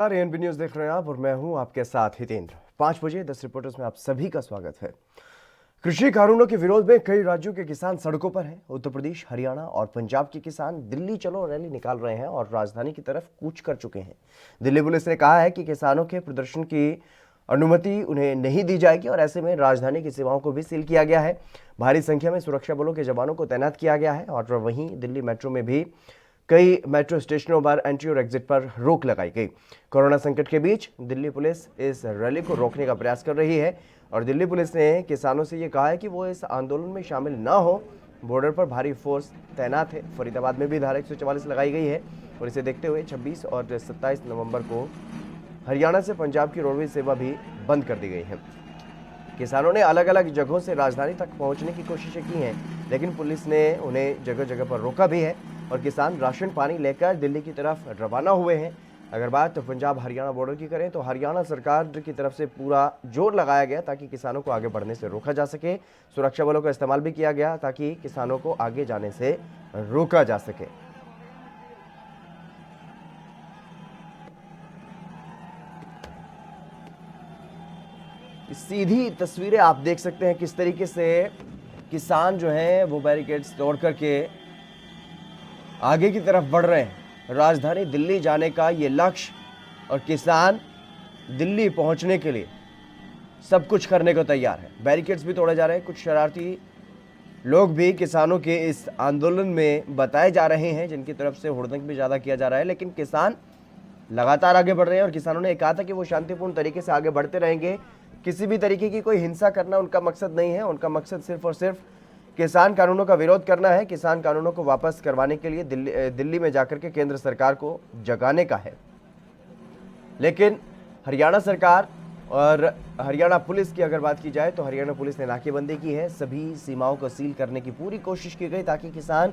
ANB news देख रहे हैं आप और मैं हूं आपके साथ हितेंद्र। 5 बजे 10 रिपोर्टर्स में आप सभी का स्वागत है। कृषि कानूनों के विरोध में कई राज्यों के किसान सड़कों पर हैं। उत्तर प्रदेश, हरियाणा और पंजाब के किसान दिल्ली चलो रैली निकाल रहे हैं और राजधानी की तरफ कूच कर चुके हैं। दिल्ली पुलिस ने कहा है कि किसानों के प्रदर्शन की अनुमति उन्हें नहीं दी जाएगी और ऐसे में राजधानी की सीमाओं को भी सील किया गया है। भारी संख्या में सुरक्षा बलों के जवानों को तैनात किया गया है और वहीं दिल्ली मेट्रो में भी कई मेट्रो स्टेशनों पर एंट्री और एग्जिट पर रोक लगाई गई। कोरोना संकट के बीच दिल्ली पुलिस इस रैली को रोकने का प्रयास कर रही है और दिल्ली पुलिस ने किसानों से ये कहा है कि वो इस आंदोलन में शामिल ना हो। बॉर्डर पर भारी फोर्स तैनात है। फरीदाबाद में भी धारा 144 लगाई गई है और इसे देखते हुए 26 और 27 नवंबर को हरियाणा से पंजाब की रोडवेज सेवा भी बंद कर दी गई है। किसानों ने अलग अलग जगहों से राजधानी तक पहुंचने की कोशिशें की हैं, लेकिन पुलिस ने उन्हें जगह जगह पर रोका भी है और किसान राशन पानी लेकर दिल्ली की तरफ रवाना हुए हैं। अगर बात तो पंजाब हरियाणा बॉर्डर की करें तो हरियाणा सरकार की तरफ से पूरा जोर लगाया गया ताकि किसानों को आगे बढ़ने से रोका जा सके। सुरक्षा बलों का इस्तेमाल भी किया गया ताकि किसानों को आगे जाने से रोका जा सके। सीधी तस्वीरें आप देख सकते हैं किस तरीके से किसान जो हैं वो बैरिकेड्स तोड़ करके आगे की तरफ बढ़ रहे हैं। राजधानी दिल्ली जाने का ये लक्ष्य और किसान दिल्ली पहुंचने के लिए सब कुछ करने को तैयार है। बैरिकेड्स भी तोड़े जा रहे हैं। कुछ शरारती लोग भी किसानों के इस आंदोलन में बताए जा रहे हैं, जिनकी तरफ से हुड़दंग भी ज़्यादा किया जा रहा है, लेकिन किसान लगातार आगे बढ़ रहे हैं और किसानों ने कहा था कि वो शांतिपूर्ण तरीके से आगे बढ़ते रहेंगे। किसी भी तरीके की कोई हिंसा करना उनका मकसद नहीं है। उनका मकसद सिर्फ और सिर्फ किसान कानूनों का विरोध करना है। किसान कानूनों को वापस करवाने के लिए दिल्ली में जाकर के केंद्र सरकार को जगाने का है। लेकिन हरियाणा सरकार और हरियाणा पुलिस की अगर बात की जाए तो हरियाणा पुलिस ने नाकेबंदी की है। सभी सीमाओं को सील करने की पूरी कोशिश की गई ताकि किसान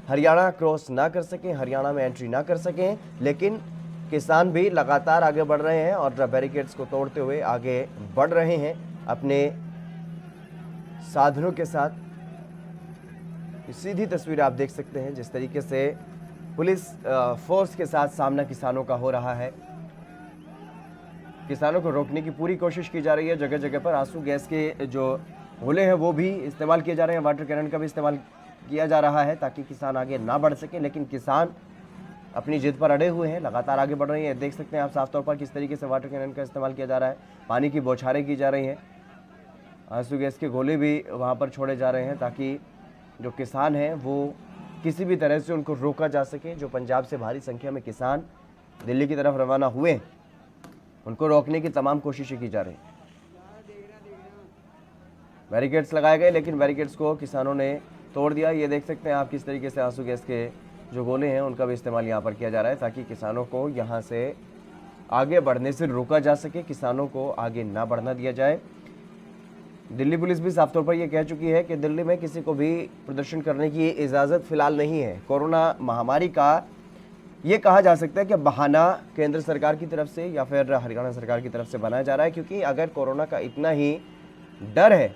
हरियाणा क्रॉस ना कर सकें, हरियाणा में एंट्री ना कर सकें। लेकिन किसान भी लगातार आगे बढ़ रहे हैं और बैरिकेड्स को तोड़ते हुए आगे बढ़ रहे हैं अपने साधनों के साथ। सीधी तस्वीर आप देख सकते हैं जिस तरीके से पुलिस फोर्स के साथ सामना किसानों का हो रहा है। किसानों को रोकने की पूरी कोशिश की जा रही है। जगह जगह पर आंसू गैस के जो गोले हैं वो भी इस्तेमाल किए जा रहे हैं। वाटर कैनन का भी इस्तेमाल किया जा रहा है ताकि किसान आगे ना बढ़ सके, लेकिन किसान अपनी जिद पर अड़े हुए हैं, लगातार आगे बढ़ रहे हैं। देख सकते हैं आप साफ तौर पर किस तरीके से वाटर कैनन का इस्तेमाल किया जा रहा है। पानी की बौछारें की जा रही हैं। आंसू गैस के गोले भी वहाँ पर छोड़े जा रहे हैं ताकि जो किसान हैं वो किसी भी तरह से उनको रोका जा सके। जो पंजाब से भारी संख्या में किसान दिल्ली की तरफ रवाना हुए हैं, उनको रोकने की तमाम कोशिशें की जा रही हैं। बैरिकेड्स लगाए गए लेकिन बैरिकेड्स को किसानों ने तोड़ दिया। ये देख सकते हैं आप किस तरीके से आंसू गैस के जो गोले हैं उनका भी इस्तेमाल यहाँ पर किया जा रहा है ताकि किसानों को यहाँ से आगे बढ़ने से रोका जा सके, किसानों को आगे ना बढ़ना दिया जाए। दिल्ली पुलिस भी साफ तौर पर यह कह चुकी है कि दिल्ली में किसी को भी प्रदर्शन करने की इजाज़त फिलहाल नहीं है। कोरोना महामारी का ये कहा जा सकता है कि बहाना केंद्र सरकार की तरफ से या फिर हरियाणा सरकार की तरफ से बनाया जा रहा है, क्योंकि अगर कोरोना का इतना ही डर है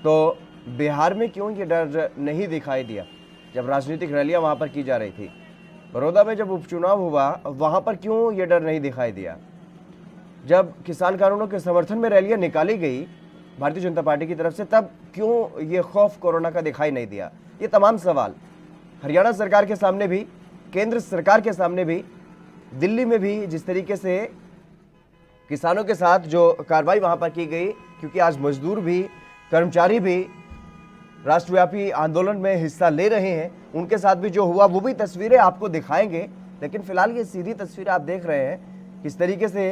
तो बिहार में क्यों ये डर नहीं दिखाई दिया जब राजनीतिक रैलियां वहां पर की जा रही थी। बड़ौदा में जब उपचुनाव हुआ वहां पर क्यों ये डर नहीं दिखाई दिया। जब किसान कानूनों के समर्थन में रैलियां निकाली गई भारतीय जनता पार्टी की तरफ से, तब क्यों ये खौफ कोरोना का दिखाई नहीं दिया। ये तमाम सवाल हरियाणा सरकार के सामने भी, केंद्र सरकार के सामने भी, दिल्ली में भी जिस तरीके से किसानों के साथ जो कार्रवाई वहां पर की गई, क्योंकि आज मजदूर भी, कर्मचारी भी राष्ट्रव्यापी आंदोलन में हिस्सा ले रहे हैं, उनके साथ भी जो हुआ वो भी तस्वीरें आपको दिखाएंगे। लेकिन फिलहाल ये सीधी तस्वीर आप देख रहे हैं किस तरीके से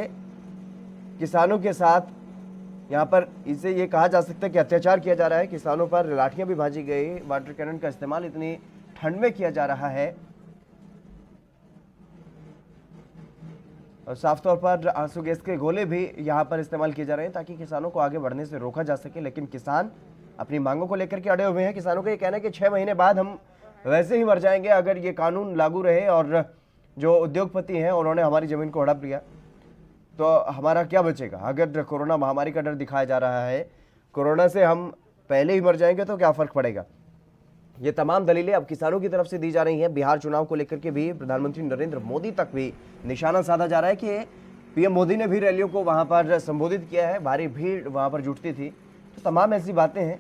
किसानों के साथ यहाँ पर इसे ये कहा जा सकता है कि अत्याचार किया जा रहा है। किसानों पर लाठियां भी भाजी गई, वाटर कैनन का इस्तेमाल इतनी ठंड में किया जा रहा है और साफ तौर पर आंसू गैस के गोले भी यहाँ पर इस्तेमाल किए जा रहे हैं ताकि किसानों को आगे बढ़ने से रोका जा सके। लेकिन किसान अपनी मांगों को लेकर के अड़े हुए हैं। किसानों का ये कहना है कि 6 महीने बाद हम वैसे ही मर जाएंगे अगर ये कानून लागू रहे और जो उद्योगपति हैं उन्होंने हमारी ज़मीन को हड़प लिया तो हमारा क्या बचेगा। अगर कोरोना महामारी का डर दिखाया जा रहा है, कोरोना से हम पहले ही मर जाएंगे तो क्या फ़र्क पड़ेगा। ये तमाम दलीलें अब किसानों की तरफ से दी जा रही हैं। बिहार चुनाव को लेकर के भी प्रधानमंत्री नरेंद्र मोदी तक भी निशाना साधा जा रहा है कि पीएम मोदी ने भी रैलियों को वहां पर संबोधित किया है, भारी भीड़ वहां पर जुटती थी। तो तमाम ऐसी बातें हैं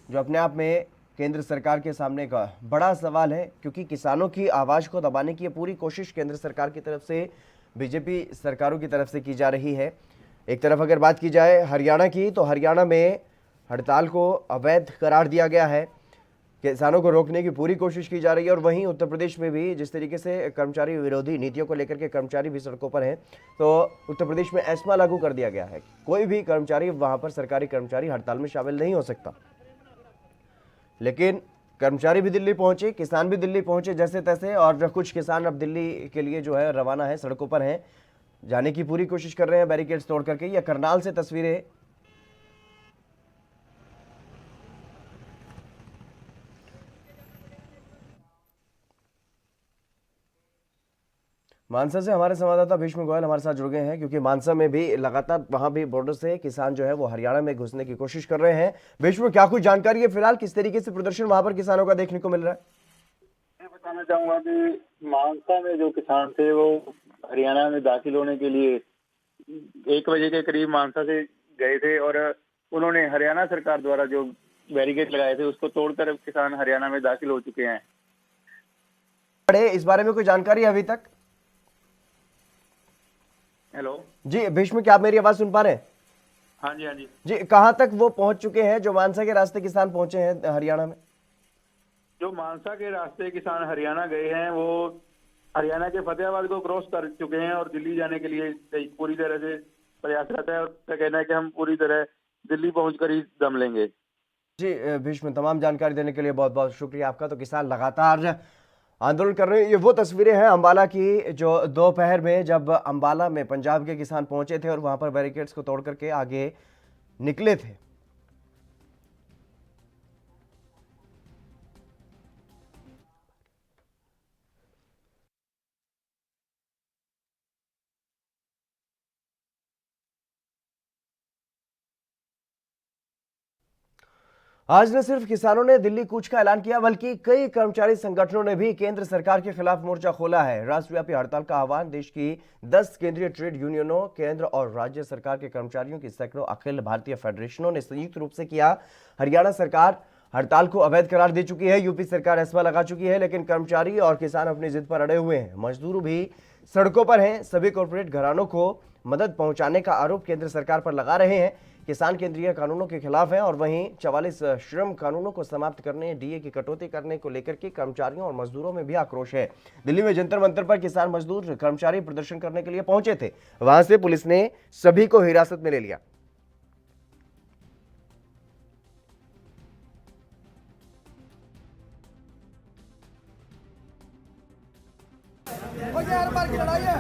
जो अपने आप में केंद्र सरकार के सामने का बड़ा सवाल है, क्योंकि किसानों की आवाज को दबाने की पूरी कोशिश केंद्र सरकार की तरफ से, बीजेपी सरकारों की तरफ से की जा रही है। एक तरफ अगर बात की जाए हरियाणा की, तो हरियाणा में हड़ताल को अवैध करार दिया गया है, किसानों को रोकने की पूरी कोशिश की जा रही है। और वहीं उत्तर प्रदेश में भी जिस तरीके से कर्मचारी विरोधी नीतियों को लेकर के कर्मचारी भी सड़कों पर हैं, तो उत्तर प्रदेश में एस्मा लागू कर दिया गया है, कोई भी कर्मचारी वहां पर, सरकारी कर्मचारी हड़ताल में शामिल नहीं हो सकता। लेकिन कर्मचारी भी दिल्ली पहुंचे, किसान भी दिल्ली पहुंचे जैसे तैसे, और कुछ किसान अब दिल्ली के लिए जो है रवाना है, सड़कों पर हैं, जाने की पूरी कोशिश कर रहे हैं बैरिकेड्स तोड़ करके। या करनाल से तस्वीरें, मानसा से हमारे संवाददाता भीष्म गोयल हमारे साथ जुड़ गए हैं, क्योंकि मानसा में भी लगातार वहां भी बॉर्डर से किसान जो है वो हरियाणा में घुसने की कोशिश कर रहे हैं। भीष्म, क्या कुछ जानकारी है फिलहाल, किस तरीके से प्रदर्शन वहां पर किसानों का देखने को मिल रहा है? मैं बताना चाहूंगा कि मानसा में जो किसान थे वो हरियाणा में दाखिल होने के लिए 1 बजे के करीब मानसा से गए थे, और उन्होंने हरियाणा सरकार द्वारा जो बैरिकेड लगाए थे उसको तोड़कर किसान हरियाणा में दाखिल हो चुके हैं। इस बारे में कोई जानकारी है अभी तक? हेलो जी भीष्म, क्या आप मेरी आवाज सुन पा रहे हैं? हाँ जी, हाँ जी। जी, कहां तक वो पहुंच चुके हैं जो मानसा के रास्ते किसान पहुंचे हैं हरियाणा में? जो मानसा के रास्ते किसान हरियाणा गए हैं वो हरियाणा के फतेहाबाद को क्रॉस कर चुके हैं और दिल्ली जाने के लिए पूरी तरह से प्रयासरत है, और कहना है कि हम पूरी तरह दिल्ली पहुंचकर ही दम लेंगे। जी भीष्म, तमाम जानकारी देने के लिए बहुत बहुत शुक्रिया आपका। तो किसान लगातार आंदोलन कर रहे हैं। ये वो तस्वीरें हैं अंबाला की, जो दोपहर में जब अंबाला में पंजाब के किसान पहुंचे थे और वहां पर बैरिकेड्स को तोड़ करके आगे निकले थे। आज न सिर्फ किसानों ने दिल्ली कूच का ऐलान किया, बल्कि कई कर्मचारी संगठनों ने भी केंद्र सरकार के खिलाफ मोर्चा खोला है। राष्ट्रव्यापी हड़ताल का आह्वान देश की 10 केंद्रीय ट्रेड यूनियनों, केंद्र और राज्य सरकार के कर्मचारियों की सैकड़ों अखिल भारतीय फेडरेशनों ने संयुक्त रूप से किया। हरियाणा सरकार हड़ताल को अवैध करार दे चुकी है, यूपी सरकार एस्मा लगा चुकी है, लेकिन कर्मचारी और किसान अपनी जिद पर अड़े हुए हैं। मजदूर भी सड़कों पर हैं। सभी कॉर्पोरेट घरानों को मदद पहुंचाने का आरोप केंद्र सरकार पर लगा रहे हैं। किसान केंद्रीय कानूनों के खिलाफ हैं और वहीं 44 श्रम कानूनों को समाप्त करने, डीए की कटौती करने को लेकर के कर्मचारियों और मजदूरों में भी आक्रोश है। दिल्ली में जंतर मंतर पर किसान, मजदूर, कर्मचारी प्रदर्शन करने के लिए पहुंचे थे। वहां से पुलिस ने सभी को हिरासत में ले लिया। ये हर बार की लड़ाई है,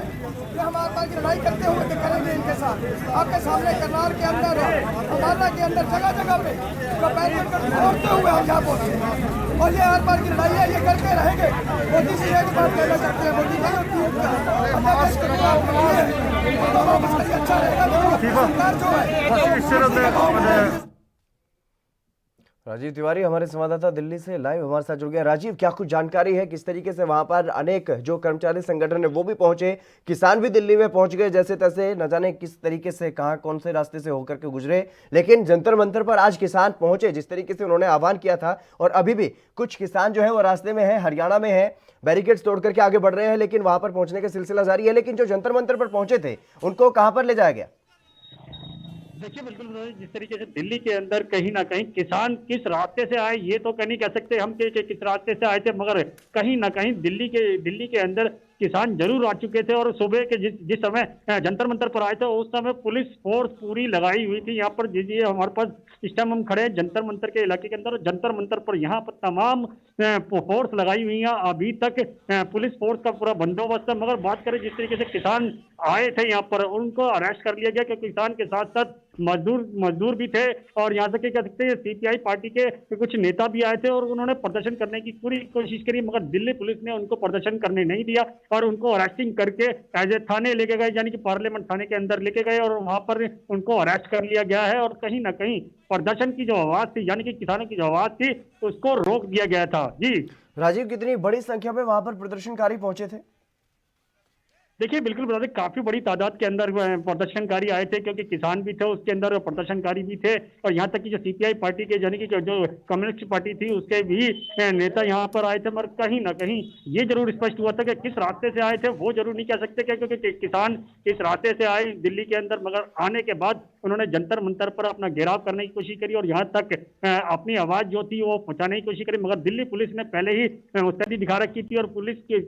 ये हम हर बार की लड़ाई करते हुए करेंगे इनके साथ। आपके सामने करनाल के अंदर, अम्बाला के अंदर जगह जगह पे बैरिकेड तोड़ते हुए हम यहाँ पहुंचे, और ये हर बार की लड़ाई है, ये करते रहेंगे। मोदी जी एक बात कहना चाहते हैं, मोदी नहीं होती है, अच्छा रहेगा सरकार जो है। राजीव तिवारी हमारे संवाददाता दिल्ली से लाइव हमारे साथ जुड़ गए। राजीव, क्या कुछ जानकारी है, किस तरीके से वहां पर अनेक जो कर्मचारी संगठन है वो भी पहुंचे, किसान भी दिल्ली में पहुंच गए जैसे तैसे, न जाने किस तरीके से, कहां, कौन से रास्ते से होकर के गुजरे, लेकिन जंतर मंतर पर आज किसान पहुंचे जिस तरीके से उन्होंने आह्वान किया था। और अभी भी कुछ किसान जो है वो रास्ते में है, हरियाणा में है, बैरिकेड्स तोड़ करके आगे बढ़ रहे हैं, लेकिन वहां पर पहुंचने का सिलसिला जारी है। लेकिन जो जंतर मंतर पर पहुंचे थे उनको कहां पर ले जाया गया? देखिए, बिल्कुल जिस तरीके से दिल्ली के अंदर कहीं ना कहीं किसान किस रास्ते से आए ये तो नहीं कह सकते हम कि किस रास्ते से आए थे, मगर कहीं ना कहीं दिल्ली के अंदर किसान जरूर आ चुके थे। और सुबह के जिस समय जंतर मंतर पर आए थे उस समय पुलिस फोर्स पूरी लगाई हुई थी। यहाँ पर ये हमारे पास इस टाइम हम खड़े हैं जंतर मंतर के इलाके के अंदर, जंतर मंतर पर यहाँ पर तमाम फोर्स लगाई हुई है। अभी तक पुलिस फोर्स का पूरा बंदोबस्त है। मगर बात करें जिस तरीके से किसान आए थे यहाँ पर, उनको अरेस्ट कर लिया गया, क्योंकि किसान के साथ साथ मजदूर भी थे, और यहाँ से कह सकते हैं सीपीआई पार्टी के कुछ नेता भी आए थे, और उन्होंने प्रदर्शन करने की पूरी कोशिश करी, मगर दिल्ली पुलिस ने उनको प्रदर्शन करने नहीं दिया और उनको अरेस्टिंग करके एज ए थाने लेके गए, यानी कि पार्लियामेंट थाने के अंदर लेके गए, और वहां पर उनको अरेस्ट कर लिया गया है। और कहीं ना कहीं प्रदर्शन की जो आवाज थी, यानी कि किसानों की जो आवाज थी, उसको रोक दिया गया था। जी राजीव, कितनी बड़ी संख्या में वहां पर प्रदर्शनकारी पहुंचे थे? देखिए बिल्कुल बता दें, काफी बड़ी तादाद के अंदर प्रदर्शनकारी आए थे, क्योंकि किसान भी थे उसके अंदर, प्रदर्शनकारी भी थे, और यहाँ तक कि जो सीपीआई पार्टी के यानी कि जो कम्युनिस्ट पार्टी थी उसके भी नेता यहाँ पर आए थे। मगर कहीं ना कहीं ये जरूर स्पष्ट हुआ था कि किस रास्ते से आए थे वो जरूर नहीं कह सकते, क्योंकि किसान किस रास्ते से आए दिल्ली के अंदर, मगर आने के बाद उन्होंने जंतर मंतर पर अपना घेराव करने की कोशिश करी और यहाँ तक अपनी आवाज जो थी वो पहुंचाने की कोशिश करी। मगर दिल्ली पुलिस ने पहले ही मुस्तैदी दिखा रखी थी और पुलिस के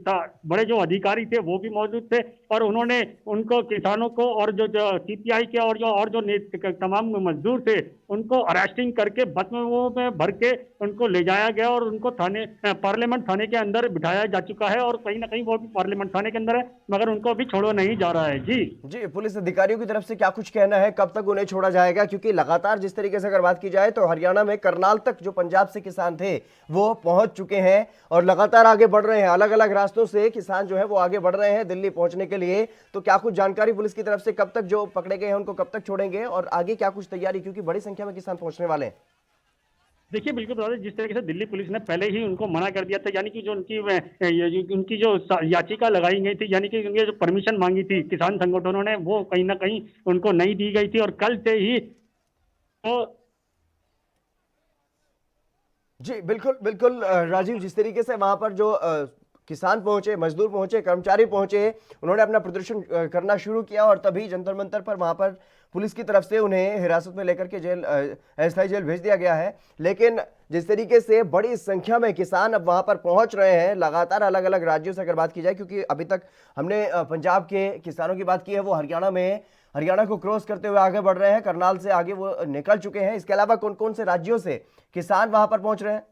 बड़े जो अधिकारी थे वो भी मौजूद थे, और उन्होंने उनको, किसानों को और जो सीपीआई के और जो तमाम मजदूर थे उनको अरेस्टिंग करके बस में भर के उनको ले जाया गया और उनको थाने, पार्लियामेंट थाने के अंदर बिठाया जा चुका है, और कहीं ना कहीं वो भी पार्लियामेंट थाने के अंदर है, मगर उनको अभी छोड़ा नहीं जा रहा है। जी पुलिस अधिकारियों की तरफ से क्या कुछ कहना है, कब तक उन्हें छोड़ा जाएगा? क्योंकि लगातार जिस तरीके से अगर बात की जाए तो हरियाणा में करनाल तक जो पंजाब से किसान थे वो पहुंच चुके हैं और लगातार आगे बढ़ रहे हैं। अलग अलग रास्तों से किसान जो है वो आगे बढ़ रहे हैं दिल्ली पहुंचने के लिए। तो क्या कुछ जानकारी पुलिस की तरफ से, कब तक जो पकड़े गए हैं उनको कब तक छोड़ेंगे और आगे क्या कुछ तैयारी, क्योंकि बड़ी संख्या में किसान पहुंचने वाले हैं? देखिए बिल्कुल बता दें, जिस तरीके से दिल्ली पुलिस ने पहले ही उनको मना कर दिया था, यानी कि जो उनकी जो याचिका लगाई गई थी, यानी कि उनकी जो परमिशन मांगी थी किसान संगठनों ने, वो कहीं ना कहीं उनको नहीं दी गई थी, और कल से ही तो जी बिल्कुल बिल्कुल राजीव, जिस तरीके से वहां पर जो किसान पहुंचे, मजदूर पहुंचे, कर्मचारी पहुंचे, उन्होंने अपना प्रदर्शन करना शुरू किया और तभी जंतर मंतर पर वहां पर पुलिस की तरफ से उन्हें हिरासत में लेकर के जेल, अस्थायी जेल भेज दिया गया है। लेकिन जिस तरीके से बड़ी संख्या में किसान अब वहां पर पहुंच रहे हैं लगातार अलग अलग राज्यों से अगर बात की जाए, क्योंकि अभी तक हमने पंजाब के किसानों की बात की है, वो हरियाणा को क्रॉस करते हुए आगे बढ़ रहे हैं, करनाल से आगे वो निकल चुके हैं। इसके अलावा कौन कौन से राज्यों से किसान वहां पर पहुंच रहे हैं?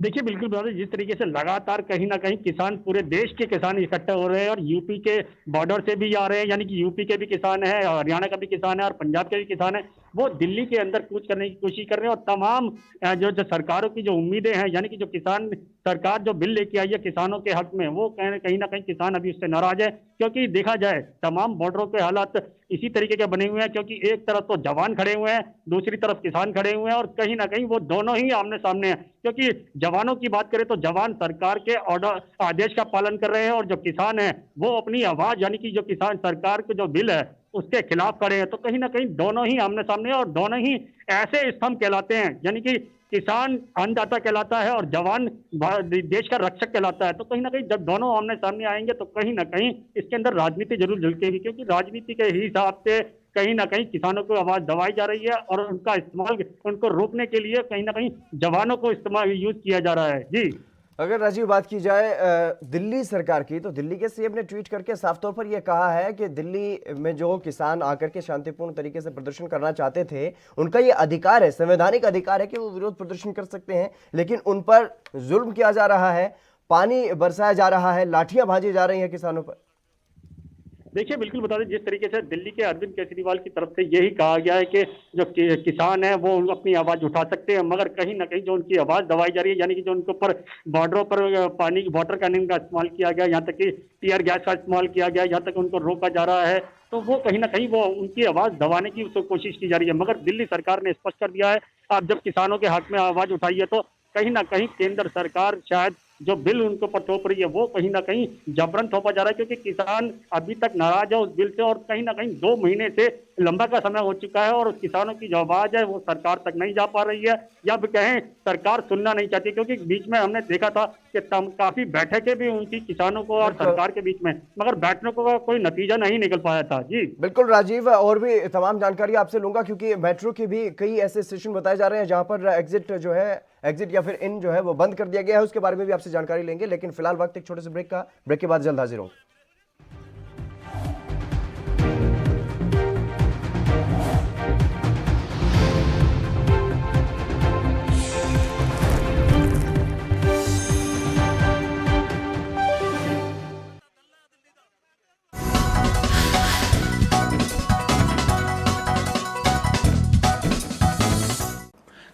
देखिए बिल्कुल ब्रदर, जिस तरीके से लगातार कहीं ना कहीं किसान, पूरे देश के किसान इकट्ठे हो रहे हैं और यूपी के बॉर्डर से भी आ रहे हैं, यानी कि यूपी के भी किसान है, हरियाणा का भी किसान है और पंजाब के भी किसान है, वो दिल्ली के अंदर कूच करने की कोशिश कर रहे हैं। और तमाम जो सरकारों की जो उम्मीदें हैं, यानी कि जो किसान सरकार जो बिल लेके आई है किसानों के हक में, वो कहीं ना कहीं किसान अभी उससे नाराज है। क्योंकि देखा जाए तमाम बॉर्डरों के हालात इसी तरीके के बने हुए हैं, क्योंकि एक तरफ तो जवान खड़े हुए हैं, दूसरी तरफ किसान खड़े हुए हैं, और कहीं ना कहीं वो दोनों ही आमने सामने हैं। क्योंकि जवानों की बात करें तो जवान सरकार के ऑर्डर, आदेश का पालन कर रहे हैं, और जो किसान है वो अपनी आवाज, यानी कि जो किसान सरकार के जो बिल है उसके खिलाफ खड़े हैं। तो कहीं ना कहीं दोनों ही आमने सामने, और दोनों ही ऐसे स्तंभ कहलाते हैं, यानी कि किसान अन्नदाता कहलाता है और जवान देश का रक्षक कहलाता है। तो कहीं ना कहीं जब दोनों आमने सामने आएंगे तो कहीं ना कहीं इसके अंदर राजनीति जरूर झलकेगी, क्योंकि राजनीति के हिसाब से कहीं ना कहीं किसानों को आवाज दबाई जा रही है और उनका इस्तेमाल, उनको रोकने के लिए कहीं ना कहीं जवानों को इस्तेमाल यूज किया जा रहा है। जी अगर राजीव बात की जाए दिल्ली सरकार की, तो दिल्ली के सीएम ने ट्वीट करके साफ तौर पर यह कहा है कि दिल्ली में जो किसान आकर के शांतिपूर्ण तरीके से प्रदर्शन करना चाहते थे, उनका ये अधिकार है, संवैधानिक अधिकार है कि वो विरोध प्रदर्शन कर सकते हैं, लेकिन उन पर जुल्म किया जा रहा है, पानी बरसाया जा रहा है, लाठियां भाजी जा रही हैं किसानों पर। देखिए बिल्कुल बता दें, जिस तरीके से दिल्ली के अरविंद केजरीवाल की तरफ से यही कहा गया है कि जो किसान है वो अपनी आवाज उठा सकते हैं, मगर कहीं ना कहीं जो उनकी आवाज दबाई जा रही है, यानी कि जो उनके ऊपर बॉर्डरों पर पानी, वाटर कैनिंग का इस्तेमाल किया गया, यहाँ तक कि टीयर गैस का इस्तेमाल किया गया, यहाँ तक उनको रोका जा रहा है, तो वो कहीं ना कहीं वो उनकी आवाज दबाने की कोशिश की जा रही है। मगर दिल्ली सरकार ने स्पष्ट कर दिया है, आप जब किसानों के हक में आवाज उठाइए तो कहीं ना कहीं केंद्र सरकार शायद जो बिल उनको पर थोप रही है वो कहीं ना कहीं जबरन थोपा जा रहा है, क्योंकि किसान अभी तक नाराज है उस बिल से, और कहीं ना कहीं 2 महीने से लंबा का समय हो चुका है, और उस किसानों की जो आवाज है वो सरकार तक नहीं जा पा रही है, या फिर कहें सरकार सुनना नहीं चाहती। क्योंकि बीच में हमने देखा था कि काफी बैठकें भी उनकी किसानों को और सरकार के बीच में, मगर बैठने को कोई नतीजा नहीं निकल पाया था। जी बिल्कुल राजीव, और भी तमाम जानकारी आपसे लूंगा, क्योंकि मेट्रो के भी कई ऐसे स्टेशन बताए जा रहे हैं जहां पर एग्जिट या फिर इन जो है वो बंद कर दिया गया है, उसके बारे में भी आपसे जानकारी लेंगे। लेकिन फिलहाल वक्त एक छोटे से ब्रेक का, ब्रेक के बाद जल्द हाजिर हूं।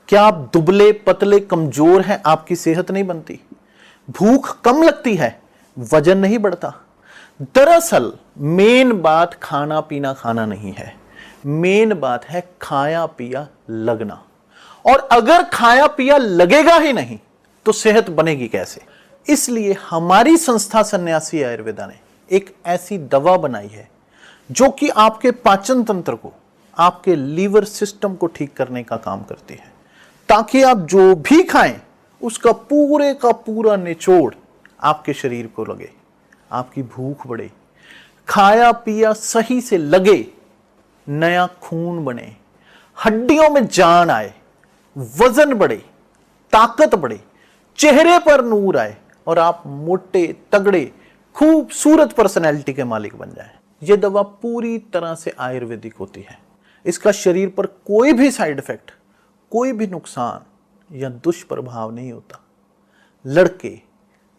क्या आप दुबले पतले कमजोर हैं, आपकी सेहत नहीं बनती, भूख कम लगती है, वजन नहीं बढ़ता? दरअसल मेन बात खाना पीना खाना नहीं है, मेन बात है खाया पिया लगना। और अगर खाया पिया लगेगा ही नहीं तो सेहत बनेगी कैसे? इसलिए हमारी संस्था सन्यासी आयुर्वेदा ने एक ऐसी दवा बनाई है जो कि आपके पाचन तंत्र को, आपके लीवर सिस्टम को ठीक करने का काम करती है, ताकि आप जो भी खाएं उसका पूरे का पूरा निचोड़ आपके शरीर को लगे, आपकी भूख बढ़े, खाया पिया सही से लगे, नया खून बने, हड्डियों में जान आए, वजन बढ़े, ताकत बढ़े, चेहरे पर नूर आए और आप मोटे तगड़े खूबसूरत पर्सनैलिटी के मालिक बन जाएं। यह दवा पूरी तरह से आयुर्वेदिक होती है। इसका शरीर पर कोई भी साइड इफेक्ट, कोई भी नुकसान या दुष्प्रभाव नहीं होता। लड़के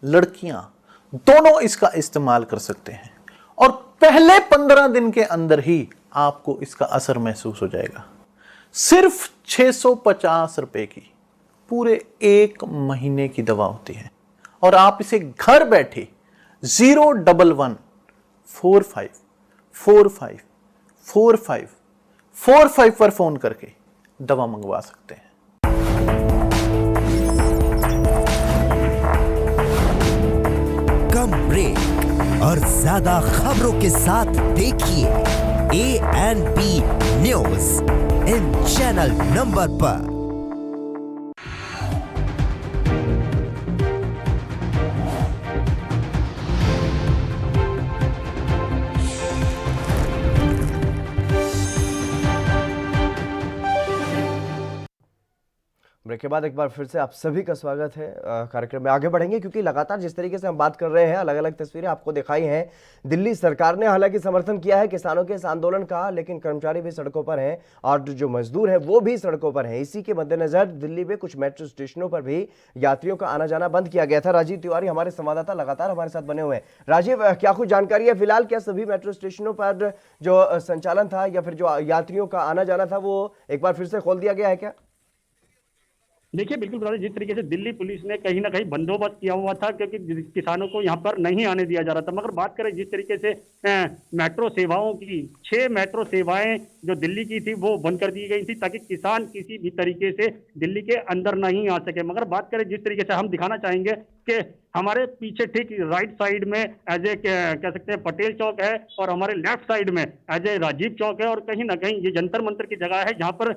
लड़कियां दोनों इसका इस्तेमाल कर सकते हैं और पहले 15 दिन के अंदर ही आपको इसका असर महसूस हो जाएगा। सिर्फ 650 रुपए की पूरे 1 महीने की दवा होती है और आप इसे घर बैठे 01145454545 पर फोन करके दवा मंगवा सकते हैं। कम ब्रेक और ज्यादा खबरों के साथ देखिए ANP news in channel number पर। ब्रेक के बाद एक बार फिर से आप सभी का स्वागत है। कार्यक्रम में आगे बढ़ेंगे क्योंकि लगातार जिस तरीके से हम बात कर रहे हैं, अलग अलग तस्वीरें आपको दिखाई हैं। दिल्ली सरकार ने हालांकि समर्थन किया है किसानों के इस आंदोलन का, लेकिन कर्मचारी भी सड़कों पर हैं और जो मजदूर हैं वो भी सड़कों पर हैं। इसी के मद्देनजर दिल्ली में कुछ मेट्रो स्टेशनों पर भी यात्रियों का आना जाना बंद किया गया था। राजीव तिवारी हमारे संवाददाता लगातार हमारे साथ बने हुए हैं। राजीव, क्या कुछ जानकारी है फिलहाल? क्या सभी मेट्रो स्टेशनों पर जो संचालन था या फिर जो यात्रियों का आना जाना था वो एक बार फिर से खोल दिया गया है क्या? देखिए, बिल्कुल बता दें, जिस तरीके से दिल्ली पुलिस ने कहीं ना कहीं बंदोबस्त किया हुआ था क्योंकि किसानों को यहाँ पर नहीं आने दिया जा रहा था। मगर बात करें जिस तरीके से मेट्रो सेवाओं की, 6 मेट्रो सेवाएं जो दिल्ली की थी वो बंद कर दी गई थी ताकि किसान किसी भी तरीके से दिल्ली के अंदर नहीं आ सके। मगर बात करें जिस तरीके से हम दिखाना चाहेंगे कि हमारे पीछे ठीक राइट साइड में एज ए कह सकते हैं पटेल चौक है और हमारे लेफ्ट साइड में एज ए राजीव चौक है और कहीं ना कहीं ये जंतर मंतर की जगह है जहां पर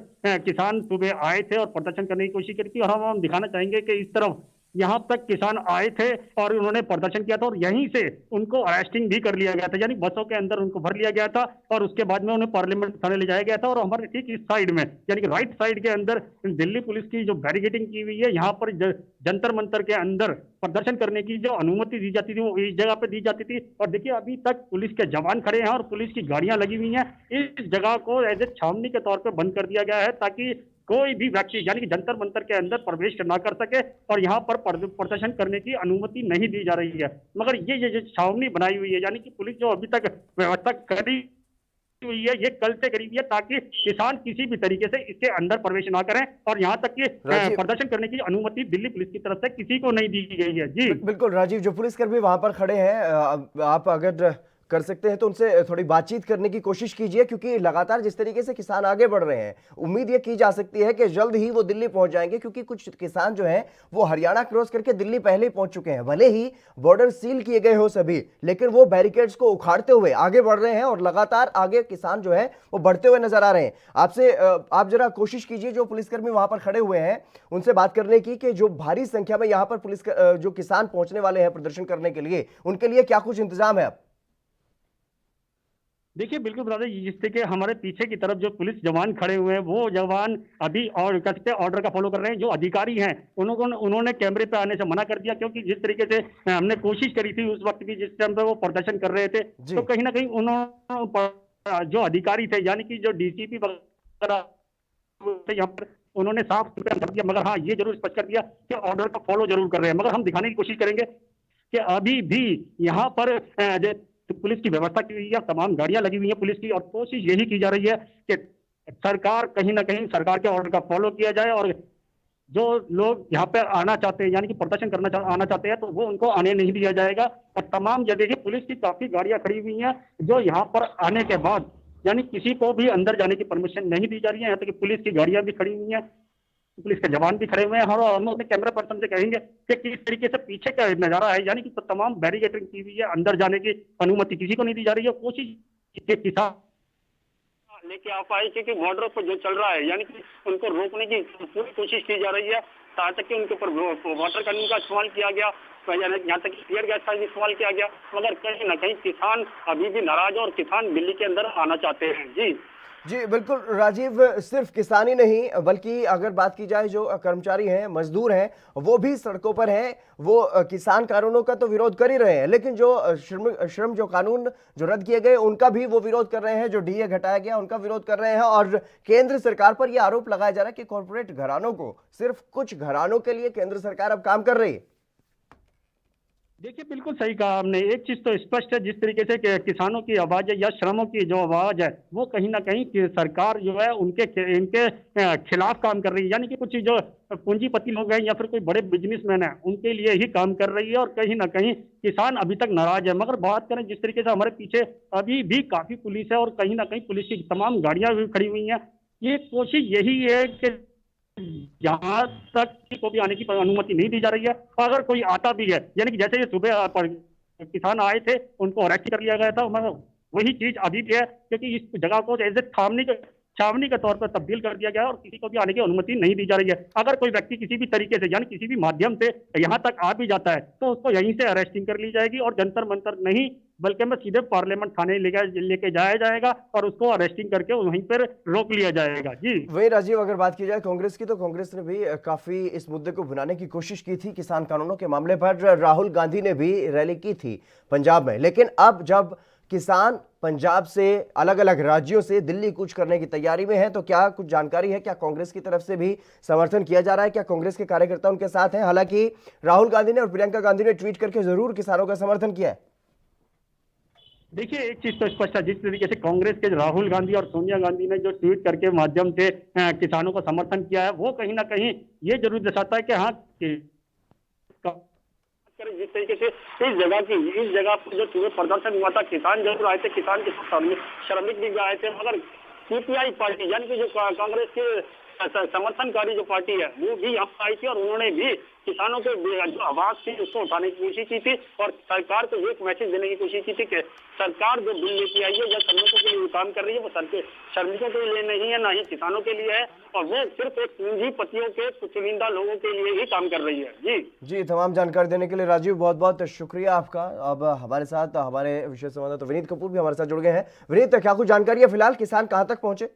किसान सुबह आए थे और प्रदर्शन करने की कोशिश की थी। और हम दिखाना चाहेंगे कि इस तरफ यहाँ तक किसान आए थे और उन्होंने प्रदर्शन किया था और यहीं से उनको अरेस्टिंग भी कर लिया गया था, यानी बसों के अंदर उनको भर लिया गया था और उसके बाद में उन्हें पार्लियामेंट थाने ले जाया गया था। और हमारे ठीक इस साइड में यानी कि राइट साइड के अंदर दिल्ली पुलिस की जो बैरिकेडिंग की हुई है, यहाँ पर जंतर मंतर के अंदर प्रदर्शन करने की जो अनुमति दी जाती थी वो इस जगह पे दी जाती थी। और देखिए, अभी तक पुलिस के जवान खड़े हैं और पुलिस की गाड़ियां लगी हुई हैं। इस जगह को एज ए छावनी के तौर पर बंद कर दिया गया है ताकि कोई भी व्यक्ति यानी कि जंतर मंतर के अंदर प्रवेश ना कर सके और यहाँ पर प्रदर्शन करने की अनुमति नहीं दी जा रही है। मगर ये छावनी बनाई हुई है, यानी कि पुलिस जो अभी तक व्यवस्था करी हुई है ये कल से करी हुई है ताकि किसान किसी भी तरीके से इसके अंदर प्रवेश ना करें और यहाँ तक कि प्रदर्शन करने की अनुमति दिल्ली पुलिस की तरफ से किसी को नहीं दी गई है। जी बिल्कुल राजीव, जो पुलिसकर्मी वहां पर खड़े हैं, आप अगर कर सकते हैं तो उनसे थोड़ी बातचीत करने की कोशिश कीजिए, क्योंकि लगातार जिस तरीके से किसान आगे बढ़ रहे हैं उम्मीद ये की जा सकती है कि जल्द ही वो दिल्ली पहुंच जाएंगे, क्योंकि कुछ किसान जो हैं वो हरियाणा क्रॉस करके दिल्ली पहले ही पहुंच चुके हैं। भले ही बॉर्डर सील किए गए हो सभी, लेकिन वो बैरिकेड्स को उखाड़ते हुए आगे बढ़ रहे हैं और लगातार आगे किसान जो है वो बढ़ते हुए नजर आ रहे हैं। आपसे आप जरा कोशिश कीजिए जो पुलिसकर्मी वहां पर खड़े हुए हैं उनसे बात करने की कि जो भारी संख्या में यहाँ पर पुलिस जो किसान पहुंचने वाले हैं प्रदर्शन करने के लिए, उनके लिए क्या कुछ इंतजाम है? देखिए, बिल्कुल बता दें, जिस तरीके हमारे पीछे की तरफ जो पुलिस जवान खड़े हुए हैं वो जवान अभी और कह सकते हैं ऑर्डर का फॉलो कर रहे हैं। जो अधिकारी हैं उन्होंने कैमरे पे आने से मना कर दिया, क्योंकि जिस तरीके से हमने कोशिश करी थी उस वक्त भी जिस टाइम पे वो प्रदर्शन कर रहे थे, तो कहीं ना कहीं उन्होंने जो अधिकारी थे यानी कि जो डीसीपी वगैरह यहाँ पर उन्होंने साफ कर दिया। मगर हाँ, ये जरूर स्पष्ट कर दिया कि ऑर्डर का फॉलो जरूर कर रहे हैं। मगर हम दिखाने की कोशिश करेंगे कि अभी भी यहाँ पर तो पुलिस की व्यवस्था की हुई है, तमाम गाड़ियां लगी हुई हैं पुलिस की, और कोशिश यही की जा रही है कि सरकार कहीं ना कहीं सरकार के ऑर्डर का फॉलो किया जाए और जो लोग यहाँ पे आना चाहते हैं यानी कि प्रदर्शन करना आना चाहते हैं तो वो उनको आने नहीं दिया जाएगा। और तमाम जगह पुलिस की काफी गाड़ियां खड़ी हुई हैं जो यहाँ पर आने के बाद यानी किसी को भी अंदर जाने की परमिशन नहीं दी जा रही है। यहाँ तक कि पुलिस की गाड़ियां भी खड़ी हुई हैं। पुलिस के जवान भी खड़े हुए हैं और हम अपने कैमरा पर्सन से कहेंगे कि किस तरीके से पीछे का नजारा है, यानी कि तमाम बैरिकेडिंग की हुई है, अंदर जाने की अनुमति किसी को नहीं दी जा रही है। कोशिश के किसान लेके आ पाए क्योंकि बॉर्डर पर जो चल रहा है यानी कि उनको रोकने की पूरी कोशिश की जा रही है, यहाँ तक कि उनके ऊपर वाटर कनिंग का इस्तेमाल किया गया, यहाँ तक कि टीयर गैस का भी इस्तेमाल किया गया, मगर कहीं ना कहीं किसान अभी भी नाराज और किसान दिल्ली के अंदर आना चाहते हैं। जी बिल्कुल राजीव, सिर्फ किसान ही नहीं बल्कि अगर बात की जाए जो कर्मचारी हैं, मजदूर हैं, वो भी सड़कों पर हैं। वो किसान कानूनों का तो विरोध कर ही रहे हैं, लेकिन जो श्रम जो कानून जो रद्द किए गए उनका भी वो विरोध कर रहे हैं, जो डीए घटाया गया उनका विरोध कर रहे हैं। और केंद्र सरकार पर यह आरोप लगाया जा रहा है कि कॉर्पोरेट घरानों को, सिर्फ कुछ घरानों के लिए केंद्र सरकार अब काम कर रही है। देखिए बिल्कुल सही कहा आपने। एक चीज तो स्पष्ट है, जिस तरीके से किसानों की आवाज है या श्रमों की जो आवाज है वो कहीं ना कहीं सरकार जो है इनके खिलाफ काम कर रही है, यानी कि कुछ जो पूंजीपति लोग हैं या फिर कोई बड़े बिजनेसमैन हैं उनके लिए ही काम कर रही है और कहीं ना कहीं किसान अभी तक नाराज है। मगर बात करें जिस तरीके से हमारे पीछे अभी भी काफी पुलिस है और कहीं ना कहीं पुलिस की तमाम गाड़ियां भी खड़ी हुई हैं। ये कोशिश यही है कि यहाँ तक को भी आने की अनुमति नहीं दी जा रही है। अगर कोई आता भी है, यानी कि जैसे ये सुबह पर किसान आए थे उनको अरेस्ट कर लिया गया था, मगर वही चीज अभी भी है क्योंकि इस जगह को जैसे छावनी के तौर पर तब्दील कर दिया गया और किसी को भी आने की अनुमति नहीं दी जा रही है। अगर कोई व्यक्ति किसी भी तरीके से यानी किसी भी माध्यम से यहाँ तक आ भी जाता है तो उसको यहीं से अरेस्टिंग कर ली जाएगी और जंतर मंतर नहीं बल्कि मैं सीधे पार्लियामेंट थाने लेके जाया जाएगा और उसको अरेस्टिंग करके वहीं पर रोक लिया जाएगा। जी वही राजीव, अगर बात की जाए कांग्रेस की, तो कांग्रेस ने भी काफी इस मुद्दे को भुनाने की कोशिश की थी। किसान कानूनों के मामले पर राहुल गांधी ने भी रैली की थी पंजाब में, लेकिन अब जब किसान पंजाब से अलग अलग राज्यों से दिल्ली कूच करने की तैयारी में है, तो क्या कुछ जानकारी है? क्या कांग्रेस की तरफ से भी समर्थन किया जा रहा है? क्या कांग्रेस के कार्यकर्ता उनके साथ हैं? हालांकि राहुल गांधी ने और प्रियंका गांधी ने ट्वीट करके जरूर किसानों का समर्थन किया है। देखिए एक चीज तो स्पष्ट है, जिस तरीके से कांग्रेस के राहुल गांधी और सोनिया गांधी ने जो ट्वीट करके माध्यम से किसानों का समर्थन किया है वो कहीं ना कहीं ये जरूर दर्शाता है कि हाँ जिस तरीके से इस जगह पर जो सुबह प्रदर्शन हुआ था, किसान जरूर आए थे, किसान के श्रमिक भी आए थे, मगर सीपीआई पार्टी यानी कि जो कांग्रेस के समर्थनकारी जो पार्टी है वो भी यहाँ आई थी और उन्होंने भी किसानों के जो आवाज थी उसको उठाने की कोशिश की थी और सरकार को एक मैसेज देने की कोशिश की थी कि सरकार जो बिल लेके आई है या श्रमिकों के लिए काम कर रही है वो श्रमिकों के लिए नहीं है, ना ही किसानों के लिए है, और वो सिर्फ एक पूंजीपतियों के चुनिंदा लोगों के लिए ही काम कर रही है। जी तमाम जानकारी देने के लिए राजीव बहुत बहुत शुक्रिया आपका। अब हमारे साथ हमारे विशेष संवाददाता विनीत कपूर भी हमारे साथ जुड़ गए हैं। विनीत, क्या कुछ जानकारी है फिलहाल, किसान कहां तक पहुंचे?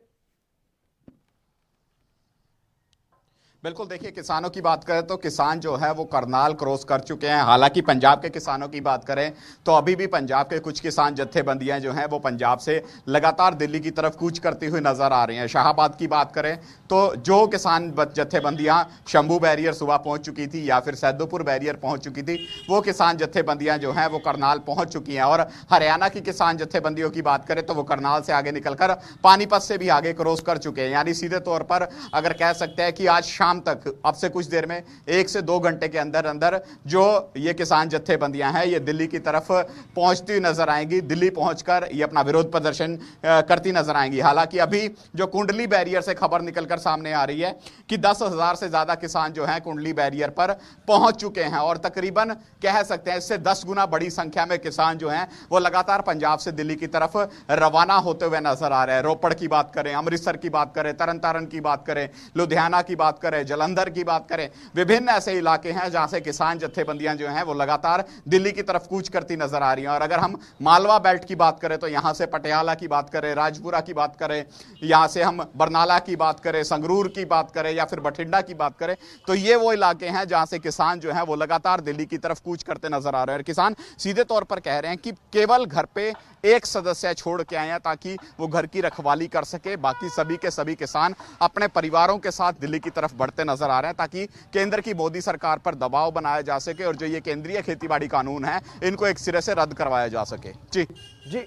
बिल्कुल, देखिए किसानों की बात करें तो किसान जो है वो करनाल क्रॉस कर चुके हैं। हालांकि पंजाब के किसानों की बात करें तो अभी भी पंजाब के कुछ किसान जत्थेबंदियां जो हैं वो पंजाब से लगातार दिल्ली की तरफ कूच करती हुई नजर आ रही हैं। शाहाबाद की बात करें तो जो किसान जत्थेबंदियां शंभू बैरियर सुबह पहुंच चुकी थी या फिर सैदोपुर बैरियर पहुंच चुकी थी, वो किसान जत्थेबंदियां जो हैं वो करनाल पहुंच चुकी हैं। और हरियाणा की किसान जत्थेबंदियों की बात करें तो वो करनाल से आगे निकलकर पानीपत से भी आगे क्रॉस कर चुके हैं। यानी सीधे तौर पर अगर कह सकते हैं कि आज शाम तक, अब से कुछ देर में 1 से 2 घंटे के अंदर अंदर जो ये किसान जत्थेबंदियां हैं ये दिल्ली की तरफ पहुंचती हुई नजर आएंगी। दिल्ली पहुंचकर ये अपना विरोध प्रदर्शन करती नजर आएंगी। हालांकि अभी जो कुंडली बैरियर से खबर निकलकर सामने आ रही है कि 10,000 से ज्यादा किसान जो हैं कुंडली बैरियर पर पहुंच चुके हैं और तकरीबन कह सकते हैं इससे 10 गुना बड़ी संख्या में किसान जो हैं वो लगातार पंजाब से दिल्ली की तरफ रवाना होते हुए नजर आ रहे हैं। रोपड़ की बात करें, अमृतसर की बात करें, तरन तारण की बात करें, लुधियाना की बात करें, जलंधर की बात करें, विभिन्न ऐसे इलाके हैं जहां से किसान जत्थेबंदियां जो हैं वो लगातार दिल्ली की तरफ कूच करती नजर आ रही हैं। और अगर हम मालवा बेल्ट की बात करें तो यहां से पटियाला की बात करें, राजपुरा की बात करें, यहां से हम बरनाला की बात करें, संगरूर की बात करें या फिर बठिंडा की बात करें तो ये वो इलाके हैं जहां से किसान जो हैं वो लगातार दिल्ली की तरफ कूच करते नजर आ रहे हैं। और किसान सीधे तौर पर कह रहे हैं कि केवल घर पे एक सदस्य छोड़ के आए हैं ताकि वो घर की रखवाली कर सके, बाकी सभी के सभी किसान अपने परिवारों के साथ दिल्ली की तरफ बढ़ते नजर आ रहे हैं ताकि केंद्र की मोदी सरकार पर दबाव बनाया जा सके और जो ये केंद्रीय खेतीबाड़ी कानून है इनको एक सिरे से रद्द करवाया जा सके। जी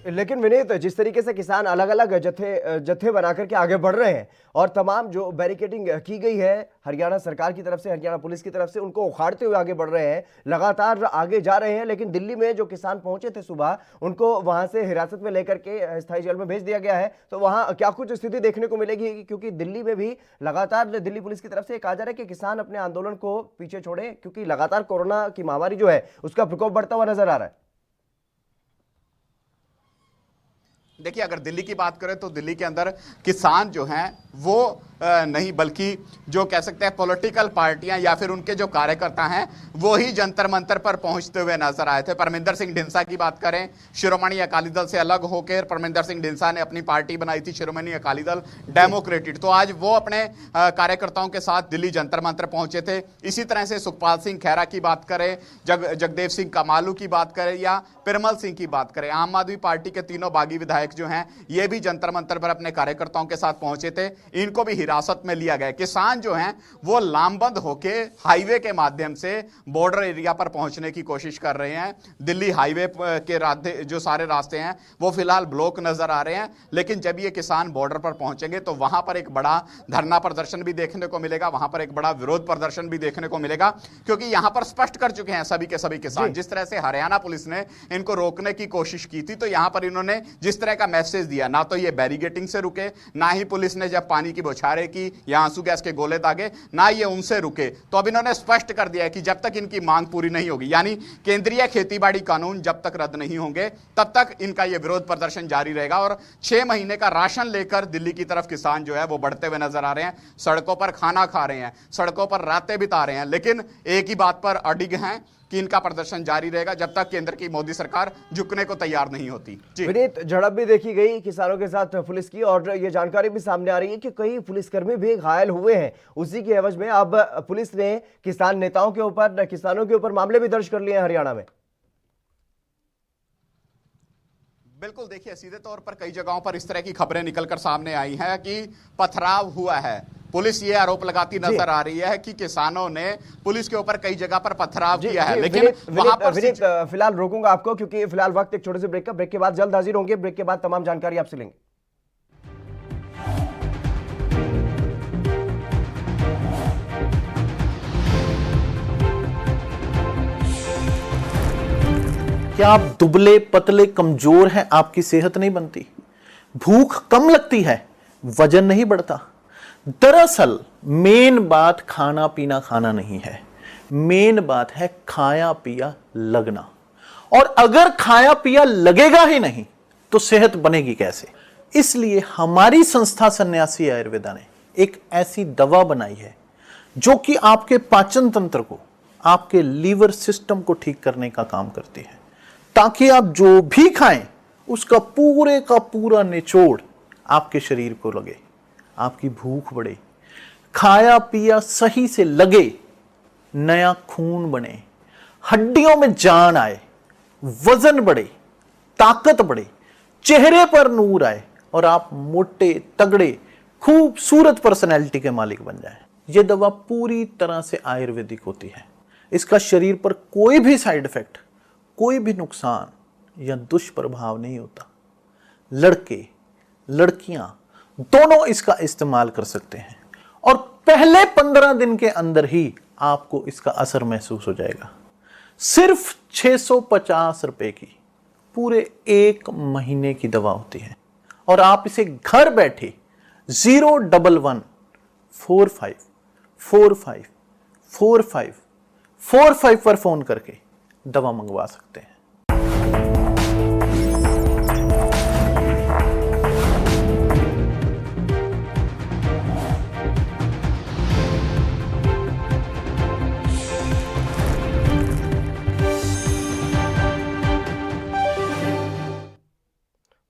लेकिन विनीत, जिस तरीके से किसान अलग अलग जत्थे बना करके आगे बढ़ रहे हैं और तमाम जो बैरिकेडिंग की गई है, हरियाणा सरकार की तरफ से, हरियाणा पुलिस की तरफ से, उनको उखाड़ते हुए आगे बढ़ रहे हैं, लगातार आगे जा रहे हैं। लेकिन दिल्ली में जो किसान पहुंचे थे सुबह, उनको वहां से हिरासत में लेकर के स्थायी जेल में भेज दिया गया है। तो वहां क्या कुछ स्थिति देखने को मिलेगी, क्योंकि दिल्ली में भी लगातार दिल्ली पुलिस की तरफ से कहा जा रहा है कि किसान अपने आंदोलन को पीछे छोड़े, क्योंकि लगातार कोरोना की महामारी जो है उसका प्रकोप बढ़ता हुआ नजर आ रहा है। देखिए, अगर दिल्ली की बात करें तो दिल्ली के अंदर किसान जो हैं वो नहीं, बल्कि जो कह सकते हैं पॉलिटिकल पार्टियां या फिर उनके जो कार्यकर्ता हैं वो ही जंतर मंतर पर पहुंचते हुए नजर आए थे। परमिंदर सिंह ढींसा की बात करें, शिरोमणि अकाली दल से अलग होकर परमिंदर सिंह ढींसा ने अपनी पार्टी बनाई थी, शिरोमणि अकाली दल डेमोक्रेटिक। तो आज वो अपने कार्यकर्ताओं के साथ दिल्ली जंतर मंतर पहुंचे थे। इसी तरह से सुखपाल सिंह खैरा की बात करें, जगदेव सिंह कमालू की बात करें या पिरमल सिंह की बात करें, आम आदमी पार्टी के तीनों बागी विधायक जो हैं ये भी जंतर मंतर पर अपने कार्यकर्ताओं के साथ पहुंचे थे। इनको भी हिरासत में लिया गया। किसान जो हैं वो लामबंद होके हाईवे के माध्यम से बॉर्डर एरिया पर पहुंचने की कोशिश कर रहे हैं। दिल्ली हाईवे के जो सारे रास्ते हैं वो फिलहाल ब्लॉक नजर आ रहे हैं, लेकिन जब ये किसान बॉर्डर पर पहुंचेंगे तो वहां पर एक बड़ा धरना प्रदर्शन भी देखने को मिलेगा, वहां पर एक बड़ा विरोध प्रदर्शन भी देखने को मिलेगा, क्योंकि यहां पर स्पष्ट कर चुके हैं सभी के सभी किसान। जिस तरह से हरियाणा पुलिस ने इनको रोकने की कोशिश की थी, तो यहां पर इन्होंने जिस तरह का मैसेज दिया, ना तो ये बैरिगेटिंग से रुके, ना ही पुलिस ने जब पानी की बौछारें की या आंसू गैस के गोले दागे, ना ये उनसे रुके। तो अब इन्होंने स्पष्ट कर दिया है कि जब तक इनकी मांग पूरी नहीं होगी, यानी केंद्रीय खेतीबाड़ी कानून जब तक रद्द नहीं होंगे तब तक इनका यह विरोध प्रदर्शन जारी रहेगा। और 6 महीने का राशन लेकर दिल्ली की तरफ किसान जो है वो बढ़ते हुए नजर आ रहे हैं, सड़कों पर खाना खा रहे हैं, सड़कों पर रातें बिता रहे हैं, लेकिन एक ही बात पर अडिग हैं कि इनका प्रदर्शन जारी रहेगा जब तक केंद्र की मोदी सरकार झुकने को तैयार नहीं होती। विनीत, झड़प भी देखी गई किसानों के साथ पुलिस की, और ये जानकारी भी सामने आ रही है कि कई पुलिसकर्मी भी घायल हुए हैं। उसी के एवज में अब पुलिस ने किसान नेताओं के ऊपर, किसानों के ऊपर मामले भी दर्ज कर लिए हैं हरियाणा में। बिल्कुल, देखिए सीधे तौर पर कई जगहों पर इस तरह की खबरें निकलकर सामने आई हैं कि पथराव हुआ है। पुलिस ये आरोप लगाती नजर आ रही है कि किसानों ने पुलिस के ऊपर कई जगह पर पथराव किया है, लेकिन वहां पर फिलहाल रोकूंगा आपको, क्योंकि फिलहाल वक्त एक छोटे से ब्रेक का, ब्रेक के बाद जल्द हाजिर होंगे। ब्रेक के बाद तमाम जानकारी आपसे लेंगे। क्या आप दुबले पतले कमजोर हैं, आपकी सेहत नहीं बनती, भूख कम लगती है, वजन नहीं बढ़ता? दरअसल मेन बात खाना पीना खाना नहीं है, मेन बात है खाया पिया लगना। और अगर खाया पिया लगेगा ही नहीं तो सेहत बनेगी कैसे? इसलिए हमारी संस्था सन्यासी आयुर्वेदा ने एक ऐसी दवा बनाई है जो कि आपके पाचन तंत्र को, आपके लीवर सिस्टम को ठीक करने का काम करती है, ताकि आप जो भी खाएं उसका पूरे का पूरा निचोड़ आपके शरीर को लगे, आपकी भूख बढ़े, खाया पिया सही से लगे, नया खून बने, हड्डियों में जान आए, वजन बढ़े, ताकत बढ़े, चेहरे पर नूर आए और आप मोटे तगड़े खूबसूरत पर्सनैलिटी के मालिक बन जाएं। यह दवा पूरी तरह से आयुर्वेदिक होती है। इसका शरीर पर कोई भी साइड इफेक्ट, कोई भी नुकसान या दुष्प्रभाव नहीं होता। लड़के लड़कियां दोनों इसका इस्तेमाल कर सकते हैं और पहले 15 दिन के अंदर ही आपको इसका असर महसूस हो जाएगा। सिर्फ 650 रुपए की पूरे 1 महीने की दवा होती है और आप इसे घर बैठे 01145454545 पर फोन करके दवा मंगवा सकते हैं।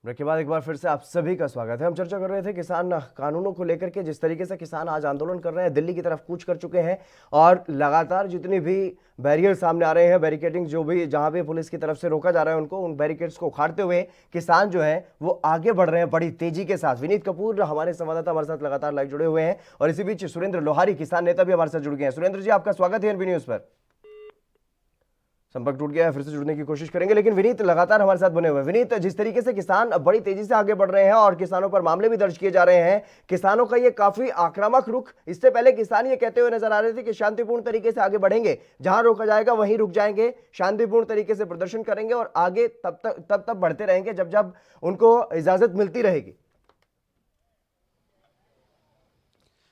ब्रेक के बाद एक बार फिर से आप सभी का स्वागत है। हम चर्चा कर रहे थे किसान कानूनों को लेकर के, जिस तरीके से किसान आज आंदोलन कर रहे हैं, दिल्ली की तरफ कूच कर चुके हैं और लगातार जितनी भी बैरियर सामने आ रहे हैं, बैरिकेडिंग जो भी जहां भी पुलिस की तरफ से रोका जा रहा है उनको, उन बैरिकेड्स को उखाड़ते हुए किसान जो है वो आगे बढ़ रहे हैं बड़ी तेजी के साथ। विनीत कपूर हमारे संवाददाता हमारे साथ लगातार लाइव जुड़े हुए हैं और इसी बीच सुरेंद्र लोहारी किसान नेता भी हमारे साथ जुड़ गए हैं। सुरेंद्र जी, आपका स्वागत है एनबी न्यूज पर। संपर्क टूट गया है, फिर से जुड़ने की कोशिश करेंगे। लेकिन विनीत लगातार हमारे साथ बने हुए। विनीत, जिस तरीके से किसान बड़ी तेजी से आगे बढ़ रहे हैं और किसानों पर मामले भी दर्ज किए जा रहे हैं, किसानों का ये काफी आक्रामक रुख, इससे पहले किसान ये कहते हुए नजर आ रहे थे कि शांतिपूर्ण तरीके से आगे बढ़ेंगे, जहां रोका जाएगा वहीं रुक जाएंगे, शांतिपूर्ण तरीके से प्रदर्शन करेंगे और आगे तब बढ़ते रहेंगे जब जब उनको इजाजत मिलती रहेगी।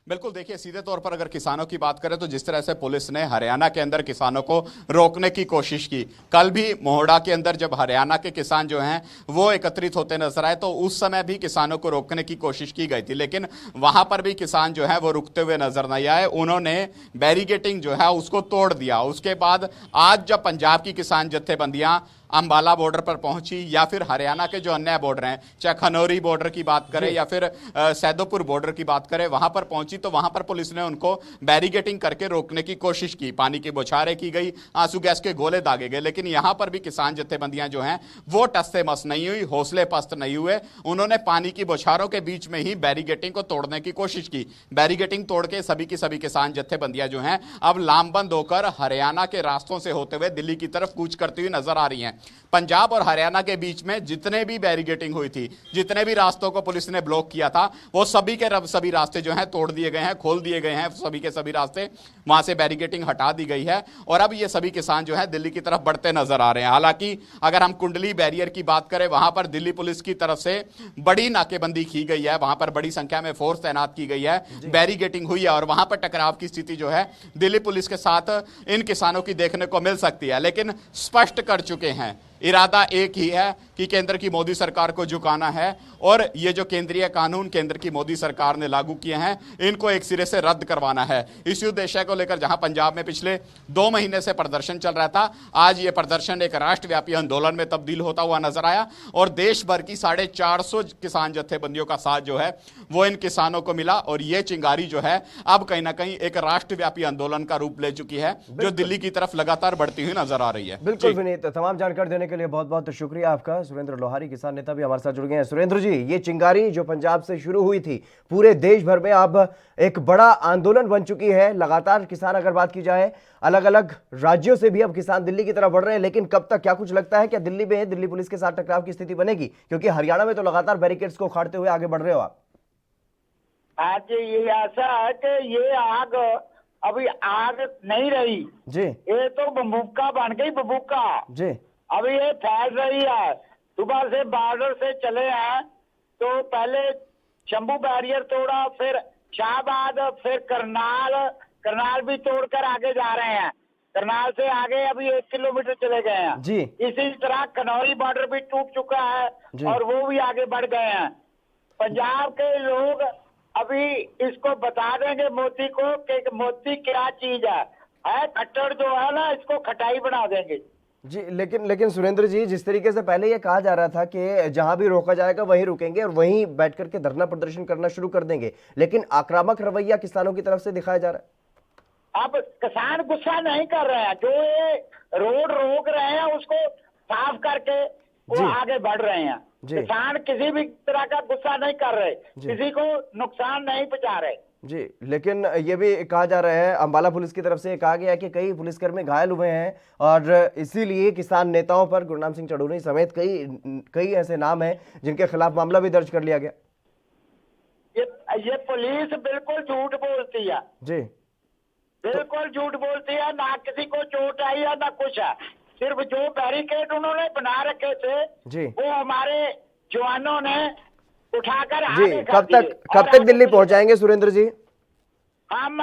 बिल्कुल, देखिए सीधे तौर पर अगर किसानों की बात करें तो जिस तरह से पुलिस ने हरियाणा के अंदर किसानों को रोकने की कोशिश की, कल भी मोहड़ा के अंदर जब हरियाणा के किसान जो हैं वो एकत्रित होते नजर आए तो उस समय भी किसानों को रोकने की कोशिश की गई थी, लेकिन वहां पर भी किसान जो है वो रुकते हुए नजर नहीं आए। उन्होंने बैरिकेटिंग जो है उसको तोड़ दिया। उसके बाद आज जब पंजाब की किसान जत्थेबंदियां अंबाला बॉर्डर पर पहुंची या फिर हरियाणा के जो अन्य बॉर्डर हैं, चाहे खनौरी बॉर्डर की बात करें या फिर सैदोपुर बॉर्डर की बात करें, वहां पर पहुंची तो वहां पर पुलिस ने उनको बैरिकेटिंग करके रोकने की कोशिश की। पानी की बौछारें की गई, आंसू गैस के गोले दागे गए, लेकिन यहां पर भी किसान जत्थेबंदियां जो हैं वो टस से मस नहीं हुई, हौसले पस्त नहीं हुए। उन्होंने पानी की बौछारों के बीच में ही बैरिकेटिंग को तोड़ने की कोशिश की। बैरिकेटिंग तोड़ के सभी की सभी किसान जत्थेबंदियां जो हैं अब लामबंद होकर हरियाणा के रास्तों से होते हुए दिल्ली की तरफ कूच करती हुई नजर आ रही हैं। पंजाब और हरियाणा के बीच में जितने भी बैरिकेटिंग हुई थी, जितने भी रास्तों को पुलिस ने ब्लॉक किया था, वो सभी के सभी रास्ते जो हैं तोड़ दिए गए हैं, खोल दिए गए हैं। सभी के सभी रास्ते, वहां से बैरिकेटिंग हटा दी गई है और अब ये सभी किसान जो है दिल्ली की तरफ बढ़ते नजर आ रहे हैं। हालांकि अगर हम कुंडली बैरियर की बात करें, वहां पर दिल्ली पुलिस की तरफ से बड़ी नाकेबंदी की गई है, वहां पर बड़ी संख्या में फोर्स तैनात की गई है, बैरिकेटिंग हुई है और वहां पर टकराव की स्थिति जो है दिल्ली पुलिस के साथ इन किसानों की देखने को मिल सकती है। लेकिन स्पष्ट कर चुके हैं, इरादा एक ही है कि केंद्र की मोदी सरकार को झुकाना है और ये जो केंद्रीय कानून केंद्र की मोदी सरकार ने लागू किए हैं इनको एक सिरे से रद्द करवाना है। इस उद्देश्य को लेकर जहां पंजाब में पिछले 2 महीने से प्रदर्शन चल रहा था, आज ये प्रदर्शन एक राष्ट्रव्यापी आंदोलन में तब्दील होता हुआ नजर आया और देश भर की 450 किसान जत्थेबंदियों का साथ जो है वो इन किसानों को मिला और ये चिंगारी जो है अब कहीं ना कहीं एक राष्ट्रव्यापी आंदोलन का रूप ले चुकी है, जो दिल्ली की तरफ लगातार बढ़ती हुई नजर आ रही है। बिल्कुल विनीत, तमाम जानकारी देने के लिए बहुत बहुत शुक्रिया आपका। सुरेंद्र लोहारी किसान नेता भी हमारे साथ जुड़ गए हैं। सुरेंद्र जी, ये चिंगारी जो पंजाब से शुरू हुई थी पूरे देश भर में अब एक बड़ा आंदोलन बन चुकी है। लगातार किसान, अगर बात की जाए, अलग अलग राज्यों से भी अब किसान दिल्ली की तरफ बढ़ रहे हैं, लेकिन कब तक, क्या कुछ लगता है क्या दिल्ली में दिल्ली पुलिस के साथ टकराव की स्थिति बनेगी? क्योंकि हरियाणा में तो लगातार बैरिकेड्स को उखाड़ते हुए आगे बढ़ रहे हो आप। आज ये ऐसा है कि ये आग अभी आग नहीं रही जी, ये तो बबूका बन गई, बबूका जी, अभी ये फैल रही है। सुबह से बॉर्डर से चले हैं तो पहले शंभू बैरियर तोड़ा, फिर शाहबाद, फिर करनाल भी तोड़कर आगे जा रहे हैं। करनाल से आगे अभी 1 किलोमीटर चले गए हैं जी। इसी तरह खनौरी बॉर्डर भी टूट चुका है और वो भी आगे बढ़ गए हैं। पंजाब के लोग अभी इसको बता देंगे मोदी को कि मोदी क्या चीज है खट्टर जो है ना, इसको खटाई बना देंगे जी। लेकिन सुरेंद्र जी, जिस तरीके से पहले ये कहा जा रहा था कि जहां भी रोका जाएगा वहीं रुकेंगे और वहीं बैठ करके धरना प्रदर्शन करना शुरू कर देंगे, लेकिन आक्रामक रवैया किसानों की तरफ से दिखाया जा रहा है। अब किसान गुस्सा नहीं कर रहे हैं, जो ये रोड रोक रहे हैं उसको साफ करके वो आगे बढ़ रहे हैं। किसान किसी भी तरह का गुस्सा नहीं कर रहे, किसी को नुकसान नहीं पहुंचा रहे जी। लेकिन ये भी कहा जा रहा है, अंबाला पुलिस की तरफ से कहा गया है कि कई पुलिसकर्मी घायल हुए हैं और इसीलिए किसान नेताओं पर, गुरनाम सिंह चड़ूनी समेत कई ऐसे नाम हैं जिनके खिलाफ मामला भी दर्ज कर लिया गया। ये पुलिस बिल्कुल झूठ बोलती है जी, बिल्कुल झूठ बोलती है। ना किसी को चोट आई है ना कुछ है, सिर्फ जो बैरिकेड उन्होंने बना रखे थे जी, वो हमारे जवानों ने उठाकर जी। कब तक दिल्ली पहुंचाएंगे सुरेंद्र जी? हम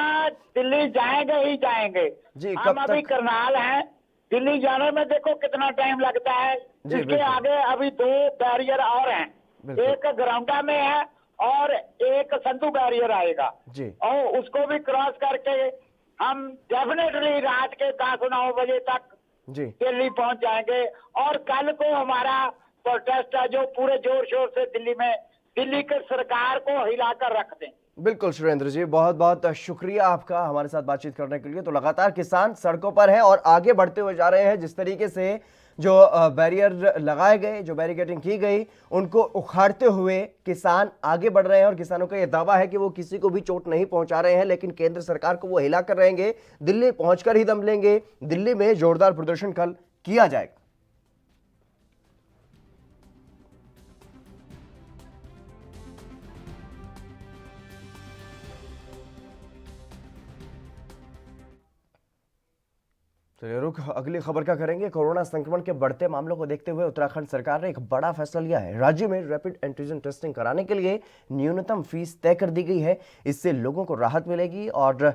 दिल्ली जाएंगे ही जाएंगे जी। हम अभी करनाल हैं, दिल्ली जाने में देखो कितना टाइम लगता है। इसके आगे अभी 2 बैरियर और हैं, एक ग्राउंडा में है और एक संधू बैरियर आएगा जी, और उसको भी क्रॉस करके हम डेफिनेटली रात के 10-9 बजे तक जी दिल्ली पहुंच जाएंगे। और कल को हमारा प्रोटेस्ट है जो पूरे जोर शोर से दिल्ली की सरकार को हिलाकर रख दें। बिल्कुल सुरेंद्र जी, बहुत बहुत शुक्रिया आपका हमारे साथ बातचीत करने के लिए। तो लगातार किसान सड़कों पर हैं और आगे बढ़ते हुए जा रहे हैं। जिस तरीके से जो बैरियर लगाए गए, जो बैरिकेडिंग की गई, उनको उखाड़ते हुए किसान आगे बढ़ रहे हैं और किसानों का यह दावा है कि वो किसी को भी चोट नहीं पहुंचा रहे हैं, लेकिन केंद्र सरकार को वो हिला कर रहेंगे। दिल्ली पहुंचकर ही दम लेंगे। दिल्ली में जोरदार प्रदर्शन कल किया जाएगा। चलिए रुख अगली खबर का करेंगे। कोरोना संक्रमण के बढ़ते मामलों को देखते हुए उत्तराखंड सरकार ने एक बड़ा फैसला लिया है। राज्य में रैपिड एंटीजन टेस्टिंग कराने के लिए न्यूनतम फीस तय कर दी गई है। इससे लोगों को राहत मिलेगी और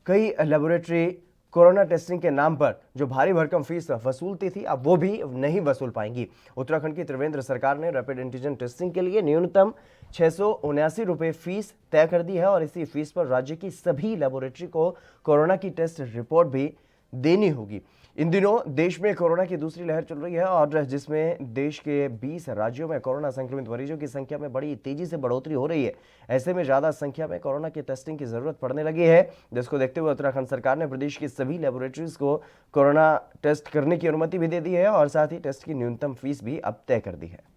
कई लेबोरेटरी कोरोना टेस्टिंग के नाम पर जो भारी भरकम फीस वसूलती थी, अब वो भी नहीं वसूल पाएंगी। उत्तराखंड की त्रिवेंद्र सरकार ने रैपिड एंटीजन टेस्टिंग के लिए न्यूनतम 679 रुपये फीस तय कर दी है और इसी फीस पर राज्य की सभी लेबोरेटरी को कोरोना की टेस्ट रिपोर्ट भी देनी होगी। इन दिनों देश में कोरोना की दूसरी लहर चल रही है और जिसमें देश के 20 राज्यों में कोरोना संक्रमित मरीजों की संख्या में बड़ी तेजी से बढ़ोतरी हो रही है। ऐसे में ज्यादा संख्या में कोरोना की टेस्टिंग की जरूरत पड़ने लगी है, जिसको देखते हुए उत्तराखंड सरकार ने प्रदेश की सभी लेबोरेटरीज को कोरोना टेस्ट करने की अनुमति भी दे दी है और साथ ही टेस्ट की न्यूनतम फीस भी अब तय कर दी है।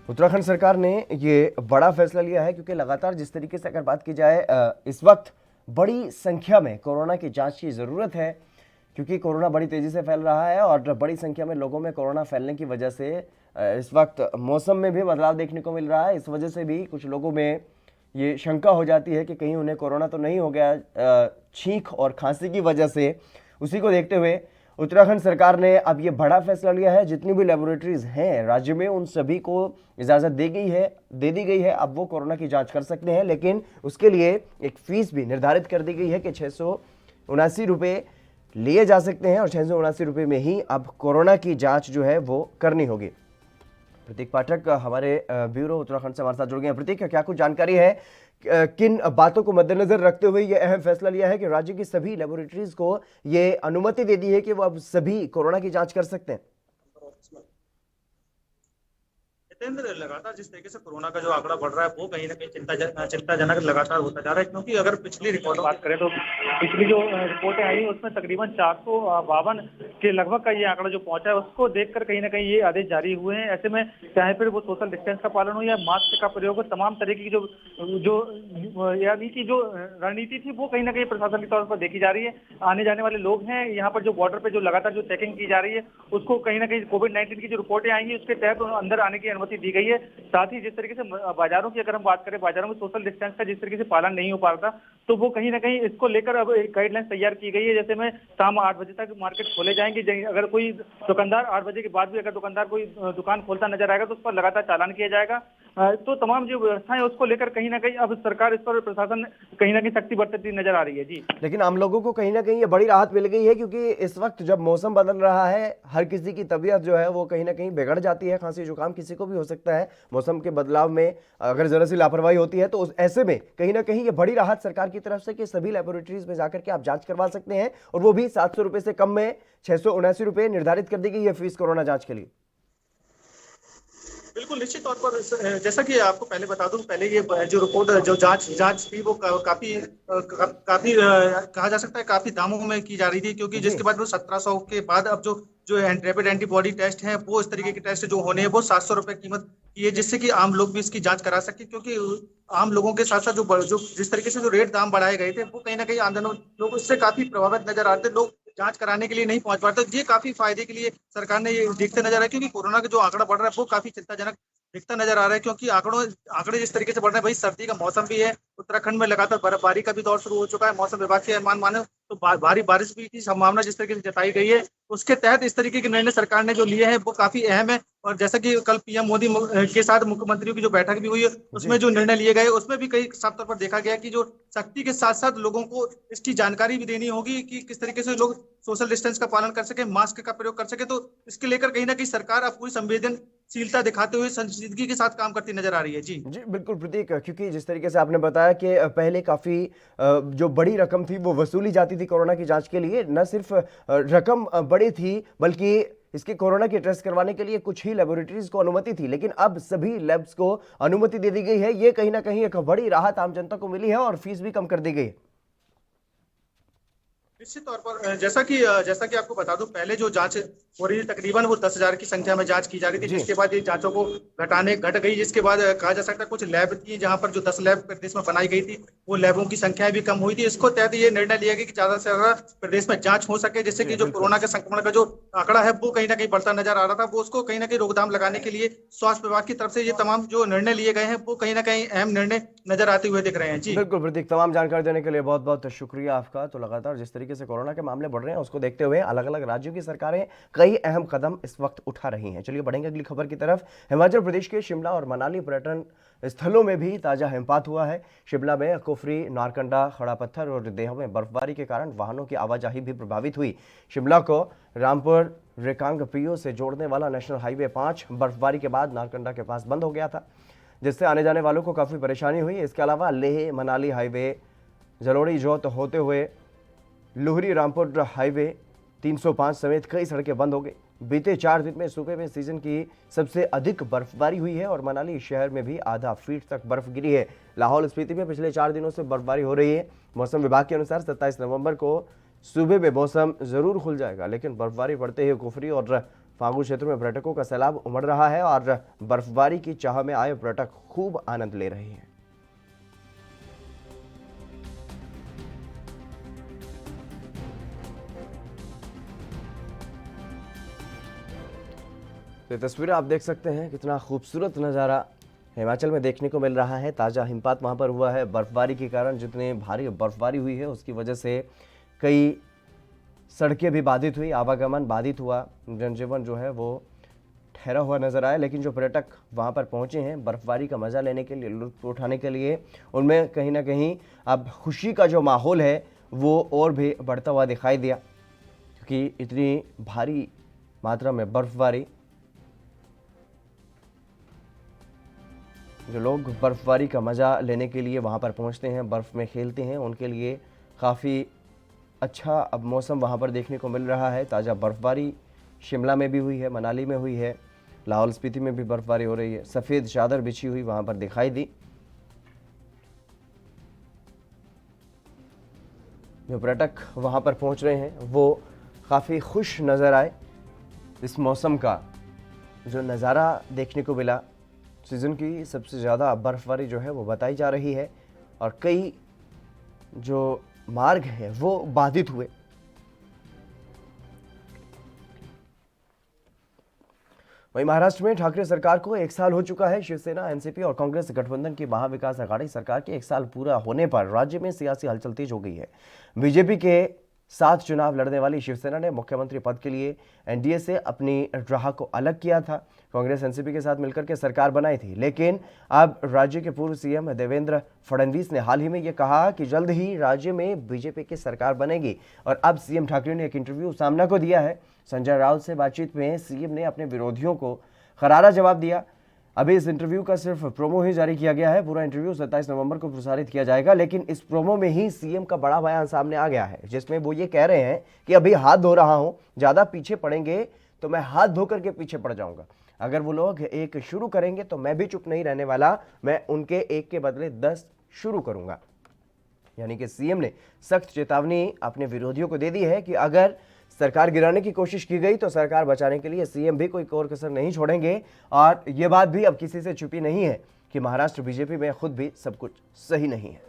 उत्तराखंड सरकार ने ये बड़ा फैसला लिया है क्योंकि लगातार जिस तरीके से अगर बात की जाए, इस वक्त बड़ी संख्या में कोरोना की जांच की ज़रूरत है, क्योंकि कोरोना बड़ी तेज़ी से फैल रहा है और बड़ी संख्या में लोगों में कोरोना फैलने की वजह से इस वक्त मौसम में भी बदलाव देखने को मिल रहा है। इस वजह से भी कुछ लोगों में ये शंका हो जाती है कि कहीं उन्हें कोरोना तो नहीं हो गया छींक और खांसी की वजह से। उसी को देखते हुए उत्तराखंड सरकार ने अब ये बड़ा फैसला लिया है। जितनी भी लेबोरेटरीज हैं राज्य में, उन सभी को इजाज़त दे दी गई है। अब वो कोरोना की जांच कर सकते हैं, लेकिन उसके लिए एक फीस भी निर्धारित कर दी गई है कि 679 रुपये लिए जा सकते हैं और 679 रुपये में ही अब कोरोना की जांच जो है वो करनी होगी। प्रतीक पाठक हमारे ब्यूरो उत्तराखंड से हमारे साथ जुड़ गए हैं। प्रतीक, क्या कुछ जानकारी है, किन बातों को मद्देनजर रखते हुए यह अहम फैसला लिया है कि राज्य की सभी लेबोरेटरीज को ये अनुमति दे दी है कि वो अब सभी कोरोना की जांच कर सकते हैं? जितेंद्र, लगातार जिस तरीके से कोरोना का जो आंकड़ा बढ़ रहा है वो कहीं ना कहीं चिंताजनक लगातार होता जा रहा है, क्योंकि अगर पिछली रिपोर्ट बात करें तो पिछली जो रिपोर्टें आई उसमें तकरीबन 452 के लगभग का ये आंकड़ा जो पहुंचा है, उसको देखकर कहीं ना कहीं ये आदेश जारी हुए हैं। ऐसे में चाहे फिर वो सोशल डिस्टेंस का पालन हो या मास्क का प्रयोग हो, तमाम तरीके की जो यानी कि जो रणनीति थी वो कहीं ना कहीं प्रशासन के तौर पर देखी जा रही है। आने जाने वाले लोग हैं यहाँ पर जो बॉर्डर पे जो लगातार जो चेकिंग की जा रही है, उसको कहीं ना कहीं कोविड-19 की जो रिपोर्टें आएंगी उसके तहत अंदर आने की अनुमति दी गई है। साथ ही जिस तरीके से बाजारों की अगर हम बात करें, बाजारों में सोशल डिस्टेंस का जिस तरीके से पालन नहीं हो पा रहा था, तो वो कहीं ना कहीं इसको लेकर अब एक गाइडलाइंस तैयार की गई है। जैसे में शाम 8 बजे तक मार्केट खोले जाएंगे। अगर कोई दुकानदार 8 बजे के बाद भी अगर दुकानदार कोई दुकान खोलता नजर आएगा तो उस पर लगातार चालान किया जाएगा। तो तमाम जो व्यवस्था है उसको लेकर कहीं ना कहीं अब सरकार, इस पर प्रशासन कहीं ना कहीं सख्ती बरतती नजर आ रही है। जी, लेकिन आम लोगों को कहीं ना कहीं ये बड़ी राहत मिल गई है, क्योंकि इस वक्त जब मौसम बदल रहा है, हर किसी की तबीयत जो है वो कहीं ना कहीं बिगड़ जाती है। खांसी जुकाम किसी को भी हो सकता है। मौसम के बदलाव में अगर जरा सी लापरवाही होती है तो ऐसे में कहीं ना कहीं ये बड़ी राहत सरकार की तरफ से कि सभी लेबोरेटरीज में जाकर के आप जांच करवा सकते हैं, और वो भी 700 रुपए से कम में 679 रुपए निर्धारित कर दी गई है फीस कोरोना जांच के लिए। बिल्कुल निश्चित तौर पर, जैसा कि आपको पहले बता दूं, पहले ये जो रिपोर्ट जो जांच थी वो काफी कहा जा सकता है काफी दामों में की जा रही थी, क्योंकि जिसके बाद वो 1700 के बाद अब जो रैपिड एंटीबॉडी टेस्ट है वो इस तरीके के टेस्ट जो होने हैं वो 700 रुपए कीमत की है, जिससे कि आम लोग भी इसकी जांच करा सके। क्योंकि आम लोगों के साथ साथ जो जिस तरीके से जो रेट दाम बढ़ाए गए थे वो कहीं ना कहीं आमजनों लोग उससे काफी प्रभावित नजर आते, लोग जांच कराने के लिए नहीं पहुंच पाते। ये काफी फायदे के लिए सरकार ने ये देखते नजर आया, क्योंकि कोरोना का जो आंकड़ा बढ़ रहा है वो काफी चिंताजनक दिखता नजर आ रहा है। क्योंकि आंकड़े जिस तरीके से बढ़ रहे हैं, भाई सर्दी का मौसम भी है, उत्तराखंड में लगातार बर्फबारी का भी दौर शुरू हो चुका है। मौसम विभाग के अनुमान माने तो भारी बारिश भी की संभावना जिस तरीके से जताई गई है, उसके तहत इस तरीके के निर्णय सरकार ने जो लिए हैं वो काफी अहम है। और जैसा कि कल पीएम मोदी के साथ मुख्यमंत्रियों की जो बैठक भी हुई है, उसमें जो निर्णय लिए गए उसमें भी कई साफ तौर पर देखा गया कि जो सख्ती के साथ साथ लोगों को इसकी जानकारी भी देनी होगी कि किस तरीके से लोग सोशल डिस्टेंस का पालन कर सके, मास्क का प्रयोग कर सके। तो इसके लेकर कहीं ना कहीं सरकार अब पूरी संवेदनशीलता दिखाते हुए संजीदगी के साथ काम करती नजर आ रही है। जी बिल्कुल प्रतीक, क्योंकि जिस तरीके से आपने बताया कि पहले काफी जो बड़ी रकम थी वो वसूली जाती थी कोरोना की जांच के लिए, न सिर्फ रकम बड़ी थी बल्कि इसके कोरोना के टेस्ट करवाने के लिए कुछ ही लेबोरेटरीज को अनुमति थी, लेकिन अब सभी लैब्स को अनुमति दे दी गई है। ये कहीं ना कहीं एक बड़ी राहत आम जनता को मिली है और फीस भी कम कर दी गई है। निश्चित तौर पर जैसा कि आपको बता दूं, पहले जो जांच हो रही थी तकरीबन वो 10,000 की संख्या में जांच की जा रही थी, जिसके बाद ये जांचों को घट गई, जिसके बाद कहा जा सकता है कुछ लैब थी जहां पर जो 10 लैब प्रदेश में बनाई गई थी वो लैबों की संख्या भी कम हुई थी। इसको तहत ये निर्णय लिया गया कि ज्यादा से ज्यादा प्रदेश में जांच हो सके, जिससे कि जो कोरोना के संक्रमण का जो आंकड़ा है वो कहीं ना कहीं बढ़ता नजर आ रहा था, वो उसको कहीं ना कहीं रोकथाम लगाने के लिए स्वास्थ्य विभाग की तरफ से ये तमाम जो निर्णय लिए गए हैं वो कहीं ना कहीं अहम निर्णय नजर आते हुए दिख रहे हैं। जी बिल्कुल प्रतीक, तमाम जानकारी देने के लिए बहुत बहुत शुक्रिया आपका। तो लगातार जिस तरीके से कोरोना के मामले बढ़ रहे हैं उसको देखते हुए अलग अलग राज्यों की सरकारें कई अहम कदम इस वक्त उठा रही हैं। चलिए बढ़ेंगे अगली खबर की तरफ। हिमाचल प्रदेश के शिमला और मनाली पर्यटन स्थलों में भी ताजा हिमपात हुआ है। शिमला में कुफरी, नारकंडा, खड़ा पत्थर और देह में बर्फबारी के कारण वाहनों की आवाजाही भी प्रभावित हुई। शिमला को रामपुर रेकांग पीओ से जोड़ने वाला नेशनल हाईवे 5 बर्फबारी के बाद नारकंडा के पास बंद हो गया था, जिससे आने जाने वालों को काफी परेशानी हुई। इसके अलावा लेह मनाली हाईवे, जलोड़ी जोत होते हुए लुहरी रामपुर हाईवे 305 समेत कई सड़कें बंद हो गई। बीते 4 दिन में सूबे में सीजन की सबसे अधिक बर्फबारी हुई है और मनाली शहर में भी आधा फीट तक बर्फ गिरी है। लाहौल स्पीति में पिछले 4 दिनों से बर्फबारी हो रही है। मौसम विभाग के अनुसार 27 नवंबर को सूबे में मौसम जरूर खुल जाएगा, लेकिन बर्फबारी बढ़ते ही कुफरी और फागू क्षेत्र में पर्यटकों का सैलाब उमड़ रहा है और बर्फबारी की चाह में आए पर्यटक खूब आनंद ले रहे हैं। तो तस्वीरें आप देख सकते हैं, कितना खूबसूरत नज़ारा हिमाचल में देखने को मिल रहा है। ताज़ा हिमपात वहाँ पर हुआ है। बर्फबारी के कारण जितनी भारी बर्फबारी हुई है उसकी वजह से कई सड़कें भी बाधित हुई, आवागमन बाधित हुआ, जनजीवन जो है वो ठहरा हुआ नज़र आया। लेकिन जो पर्यटक वहाँ पर पहुँचे हैं बर्फबारी का मज़ा लेने के लिए, लुत्फ़ उठाने के लिए, उनमें कहीं ना कहीं अब खुशी का जो माहौल है वो और भी बढ़ता हुआ दिखाई दिया, क्योंकि इतनी भारी मात्रा में बर्फबारी, जो लोग बर्फबारी का मज़ा लेने के लिए वहाँ पर पहुँचते हैं, बर्फ़ में खेलते हैं, उनके लिए काफ़ी अच्छा अब मौसम वहाँ पर देखने को मिल रहा है। ताज़ा बर्फबारी शिमला में भी हुई है, मनाली में हुई है, लाहौल स्पीति में भी बर्फबारी हो रही है। सफ़ेद चादर बिछी हुई वहाँ पर दिखाई दी। जो पर्यटक वहाँ पर पहुँच रहे हैं वो काफ़ी खुश नज़र आए। इस मौसम का जो नज़ारा देखने को मिला, सीज़न की सबसे ज़्यादा बर्फबारी जो है वो बताई जा रही है और कई जो मार्ग हैं वो बाधित हुए। वहीं महाराष्ट्र में ठाकरे सरकार को 1 साल हो चुका है। शिवसेना, एनसीपी और कांग्रेस गठबंधन की महाविकास अघाड़ी सरकार के 1 साल पूरा होने पर राज्य में सियासी हलचल तेज हो गई है। बीजेपी के साथ चुनाव लड़ने वाली शिवसेना ने मुख्यमंत्री पद के लिए एनडीए से अपनी राह को अलग किया था। कांग्रेस एनसीपी के साथ मिलकर के सरकार बनाई थी, लेकिन अब राज्य के पूर्व सीएम देवेंद्र फडणवीस ने हाल ही में यह कहा कि जल्द ही राज्य में बीजेपी की सरकार बनेगी। और अब सीएम ठाकरे ने एक इंटरव्यू सामना को दिया है। संजय राउत से बातचीत में सीएम ने अपने विरोधियों को करारा जवाब दिया। अभी इस इंटरव्यू का सिर्फ प्रोमो ही जारी किया गया है। पूरा इंटरव्यू 27 नवंबर को प्रसारित किया जाएगा, लेकिन इस प्रोमो में ही सीएम का बड़ा बयान सामने आ गया है, जिसमें वो ये कह रहे हैं कि अभी हाथ धो रहा हूं, ज्यादा पीछे पड़ेंगे तो मैं हाथ धो करके पीछे पड़ जाऊंगा। अगर वो लोग एक शुरू करेंगे तो मैं भी चुप नहीं रहने वाला, मैं उनके एक के बदले 10 शुरू करूंगा। यानी कि सीएम ने सख्त चेतावनी अपने विरोधियों को दे दी है कि अगर सरकार गिराने की कोशिश की गई तो सरकार बचाने के लिए सीएम भी कोई कोर कसर नहीं छोड़ेंगे। और यह बात भी अब किसी से छुपी नहीं है कि महाराष्ट्र बीजेपी में खुद भी सब कुछ सही नहीं है।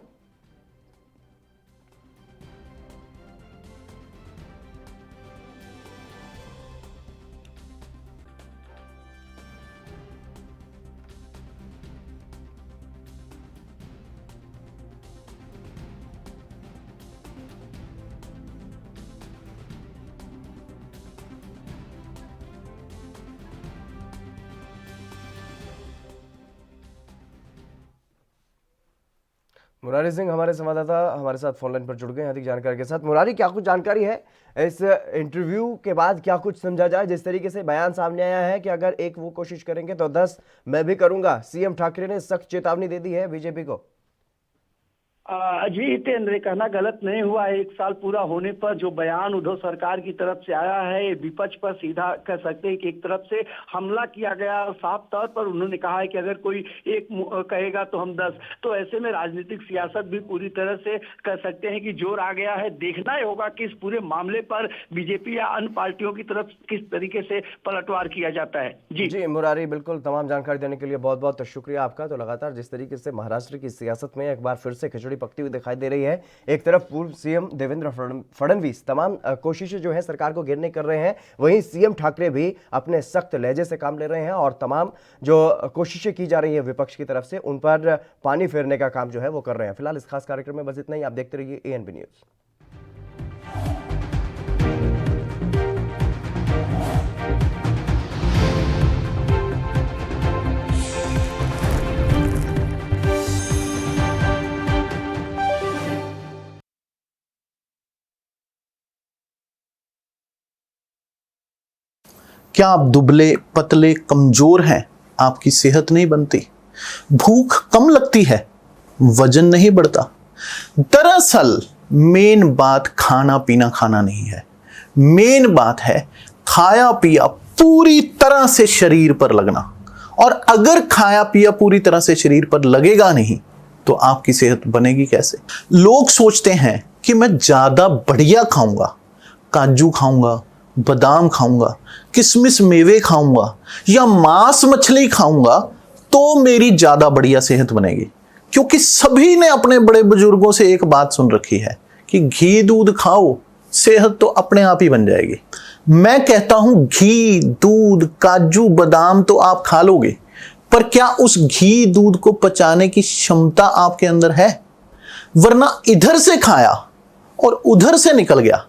मुरारी सिंह हमारे संवाददाता हमारे साथ फोनलाइन पर जुड़ गए हैं अधिक जानकारी के साथ। मुरारी, क्या कुछ जानकारी है इस इंटरव्यू के बाद, क्या कुछ समझा जाए? जिस तरीके से बयान सामने आया है कि अगर एक वो कोशिश करेंगे तो 10 मैं भी करूंगा, सीएम ठाकरे ने सख्त चेतावनी दे दी है बीजेपी को। जी हितेंद्र, कहना गलत नहीं हुआ है। 1 साल पूरा होने पर जो बयान उद्धव सरकार की तरफ से आया है, विपक्ष पर सीधा कह सकते हैं कि एक तरफ से हमला किया गया। साफ तौर पर उन्होंने कहा है कि अगर कोई एक कहेगा तो हम 10। तो ऐसे में राजनीतिक सियासत भी पूरी तरह से कह सकते हैं कि जोर आ गया है। देखना ही होगा कि इस पूरे मामले पर बीजेपी या अन्य पार्टियों की तरफ किस तरीके से पलटवार किया जाता है। जी मुरारी, बिल्कुल तमाम जानकारी देने के लिए बहुत बहुत शुक्रिया आपका। तो लगातार जिस तरीके से महाराष्ट्र की सियासत में एक बार फिर से खिचड़ी पकती हुई दिखाई दे रही है, एक तरफ पूर्व सीएम देवेंद्र फडणवीस तमाम कोशिशें जो है सरकार को गिरने कर रहे हैं, वहीं सीएम ठाकरे भी अपने सख्त लहजे से काम ले रहे हैं और तमाम जो कोशिशें की जा रही है विपक्ष की तरफ से उन पर पानी फेरने का काम जो है वो कर रहे हैं। फिलहाल इस खास कार्यक्रम में बस इतना ही। आप देखते रहिए ANB न्यूज। क्या आप दुबले पतले कमजोर हैं? आपकी सेहत नहीं बनती, भूख कम लगती है, वजन नहीं बढ़ता। दरअसल मेन बात खाना पीना खाना नहीं है, मेन बात है खाया पिया पूरी तरह से शरीर पर लगना। और अगर खाया पिया पूरी तरह से शरीर पर लगेगा नहीं तो आपकी सेहत बनेगी कैसे? लोग सोचते हैं कि मैं ज्यादा बढ़िया खाऊंगा, काजू खाऊंगा, बादाम खाऊंगा, किशमिश मेवे खाऊंगा या मांस मछली खाऊंगा तो मेरी ज्यादा बढ़िया सेहत बनेगी। क्योंकि सभी ने अपने बड़े बुजुर्गों से एक बात सुन रखी है कि घी दूध खाओ, सेहत तो अपने आप ही बन जाएगी। मैं कहता हूं घी दूध काजू बादाम तो आप खा लोगे, पर क्या उस घी दूध को पचाने की क्षमता आपके अंदर है? वरना इधर से खाया और उधर से निकल गया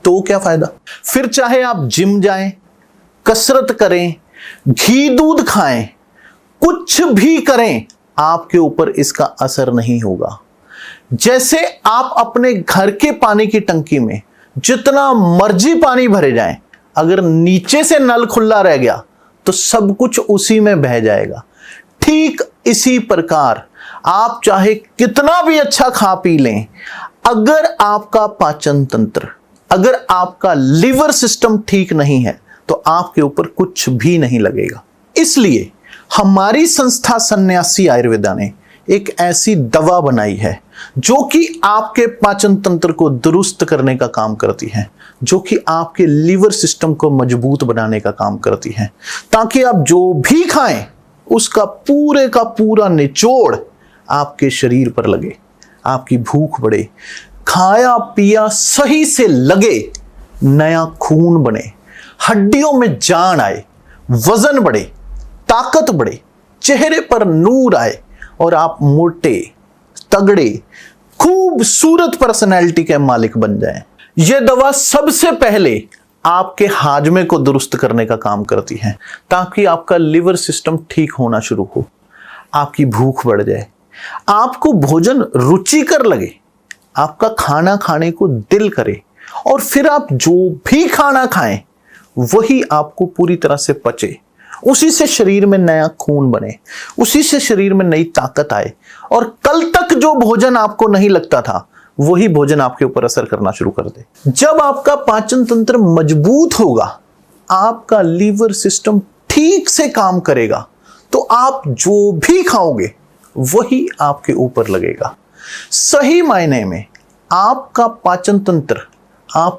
तो क्या फायदा? फिर चाहे आप जिम जाएं, कसरत करें, घी दूध खाएं, कुछ भी करें, आपके ऊपर इसका असर नहीं होगा। जैसे आप अपने घर के पानी की टंकी में जितना मर्जी पानी भरे जाएं, अगर नीचे से नल खुला रह गया तो सब कुछ उसी में बह जाएगा। ठीक इसी प्रकार आप चाहे कितना भी अच्छा खा पी लें, अगर आपका पाचन तंत्र, अगर आपका लिवर सिस्टम ठीक नहीं है तो आपके ऊपर कुछ भी नहीं लगेगा। इसलिए हमारी संस्था सन्यासी आयुर्वेदा ने एक ऐसी दवा बनाई है जो कि आपके पाचन तंत्र को दुरुस्त करने का काम करती है, जो कि आपके लिवर सिस्टम को मजबूत बनाने का काम करती है, ताकि आप जो भी खाएं उसका पूरे का पूरा निचोड़ आपके शरीर पर लगे, आपकी भूख बढ़े, खाया पिया सही से लगे, नया खून बने, हड्डियों में जान आए, वजन बढ़े, ताकत बढ़े, चेहरे पर नूर आए और आप मोटे तगड़े खूबसूरत पर्सनैलिटी के मालिक बन जाएं। यह दवा सबसे पहले आपके हाजमे को दुरुस्त करने का काम करती है, ताकि आपका लिवर सिस्टम ठीक होना शुरू हो, आपकी भूख बढ़ जाए, आपको भोजन रुचिकर लगे, आपका खाना खाने को दिल करे और फिर आप जो भी खाना खाएं वही आपको पूरी तरह से पचे, उसी से शरीर में नया खून बने, उसी से शरीर में नई ताकत आए और कल तक जो भोजन आपको नहीं लगता था वही भोजन आपके ऊपर असर करना शुरू कर दे। जब आपका पाचन तंत्र मजबूत होगा, आपका लीवर सिस्टम ठीक से काम करेगा, तो आप जो भी खाओगे वही आपके ऊपर लगेगा। सही मायने में आपका पाचन तंत्र आप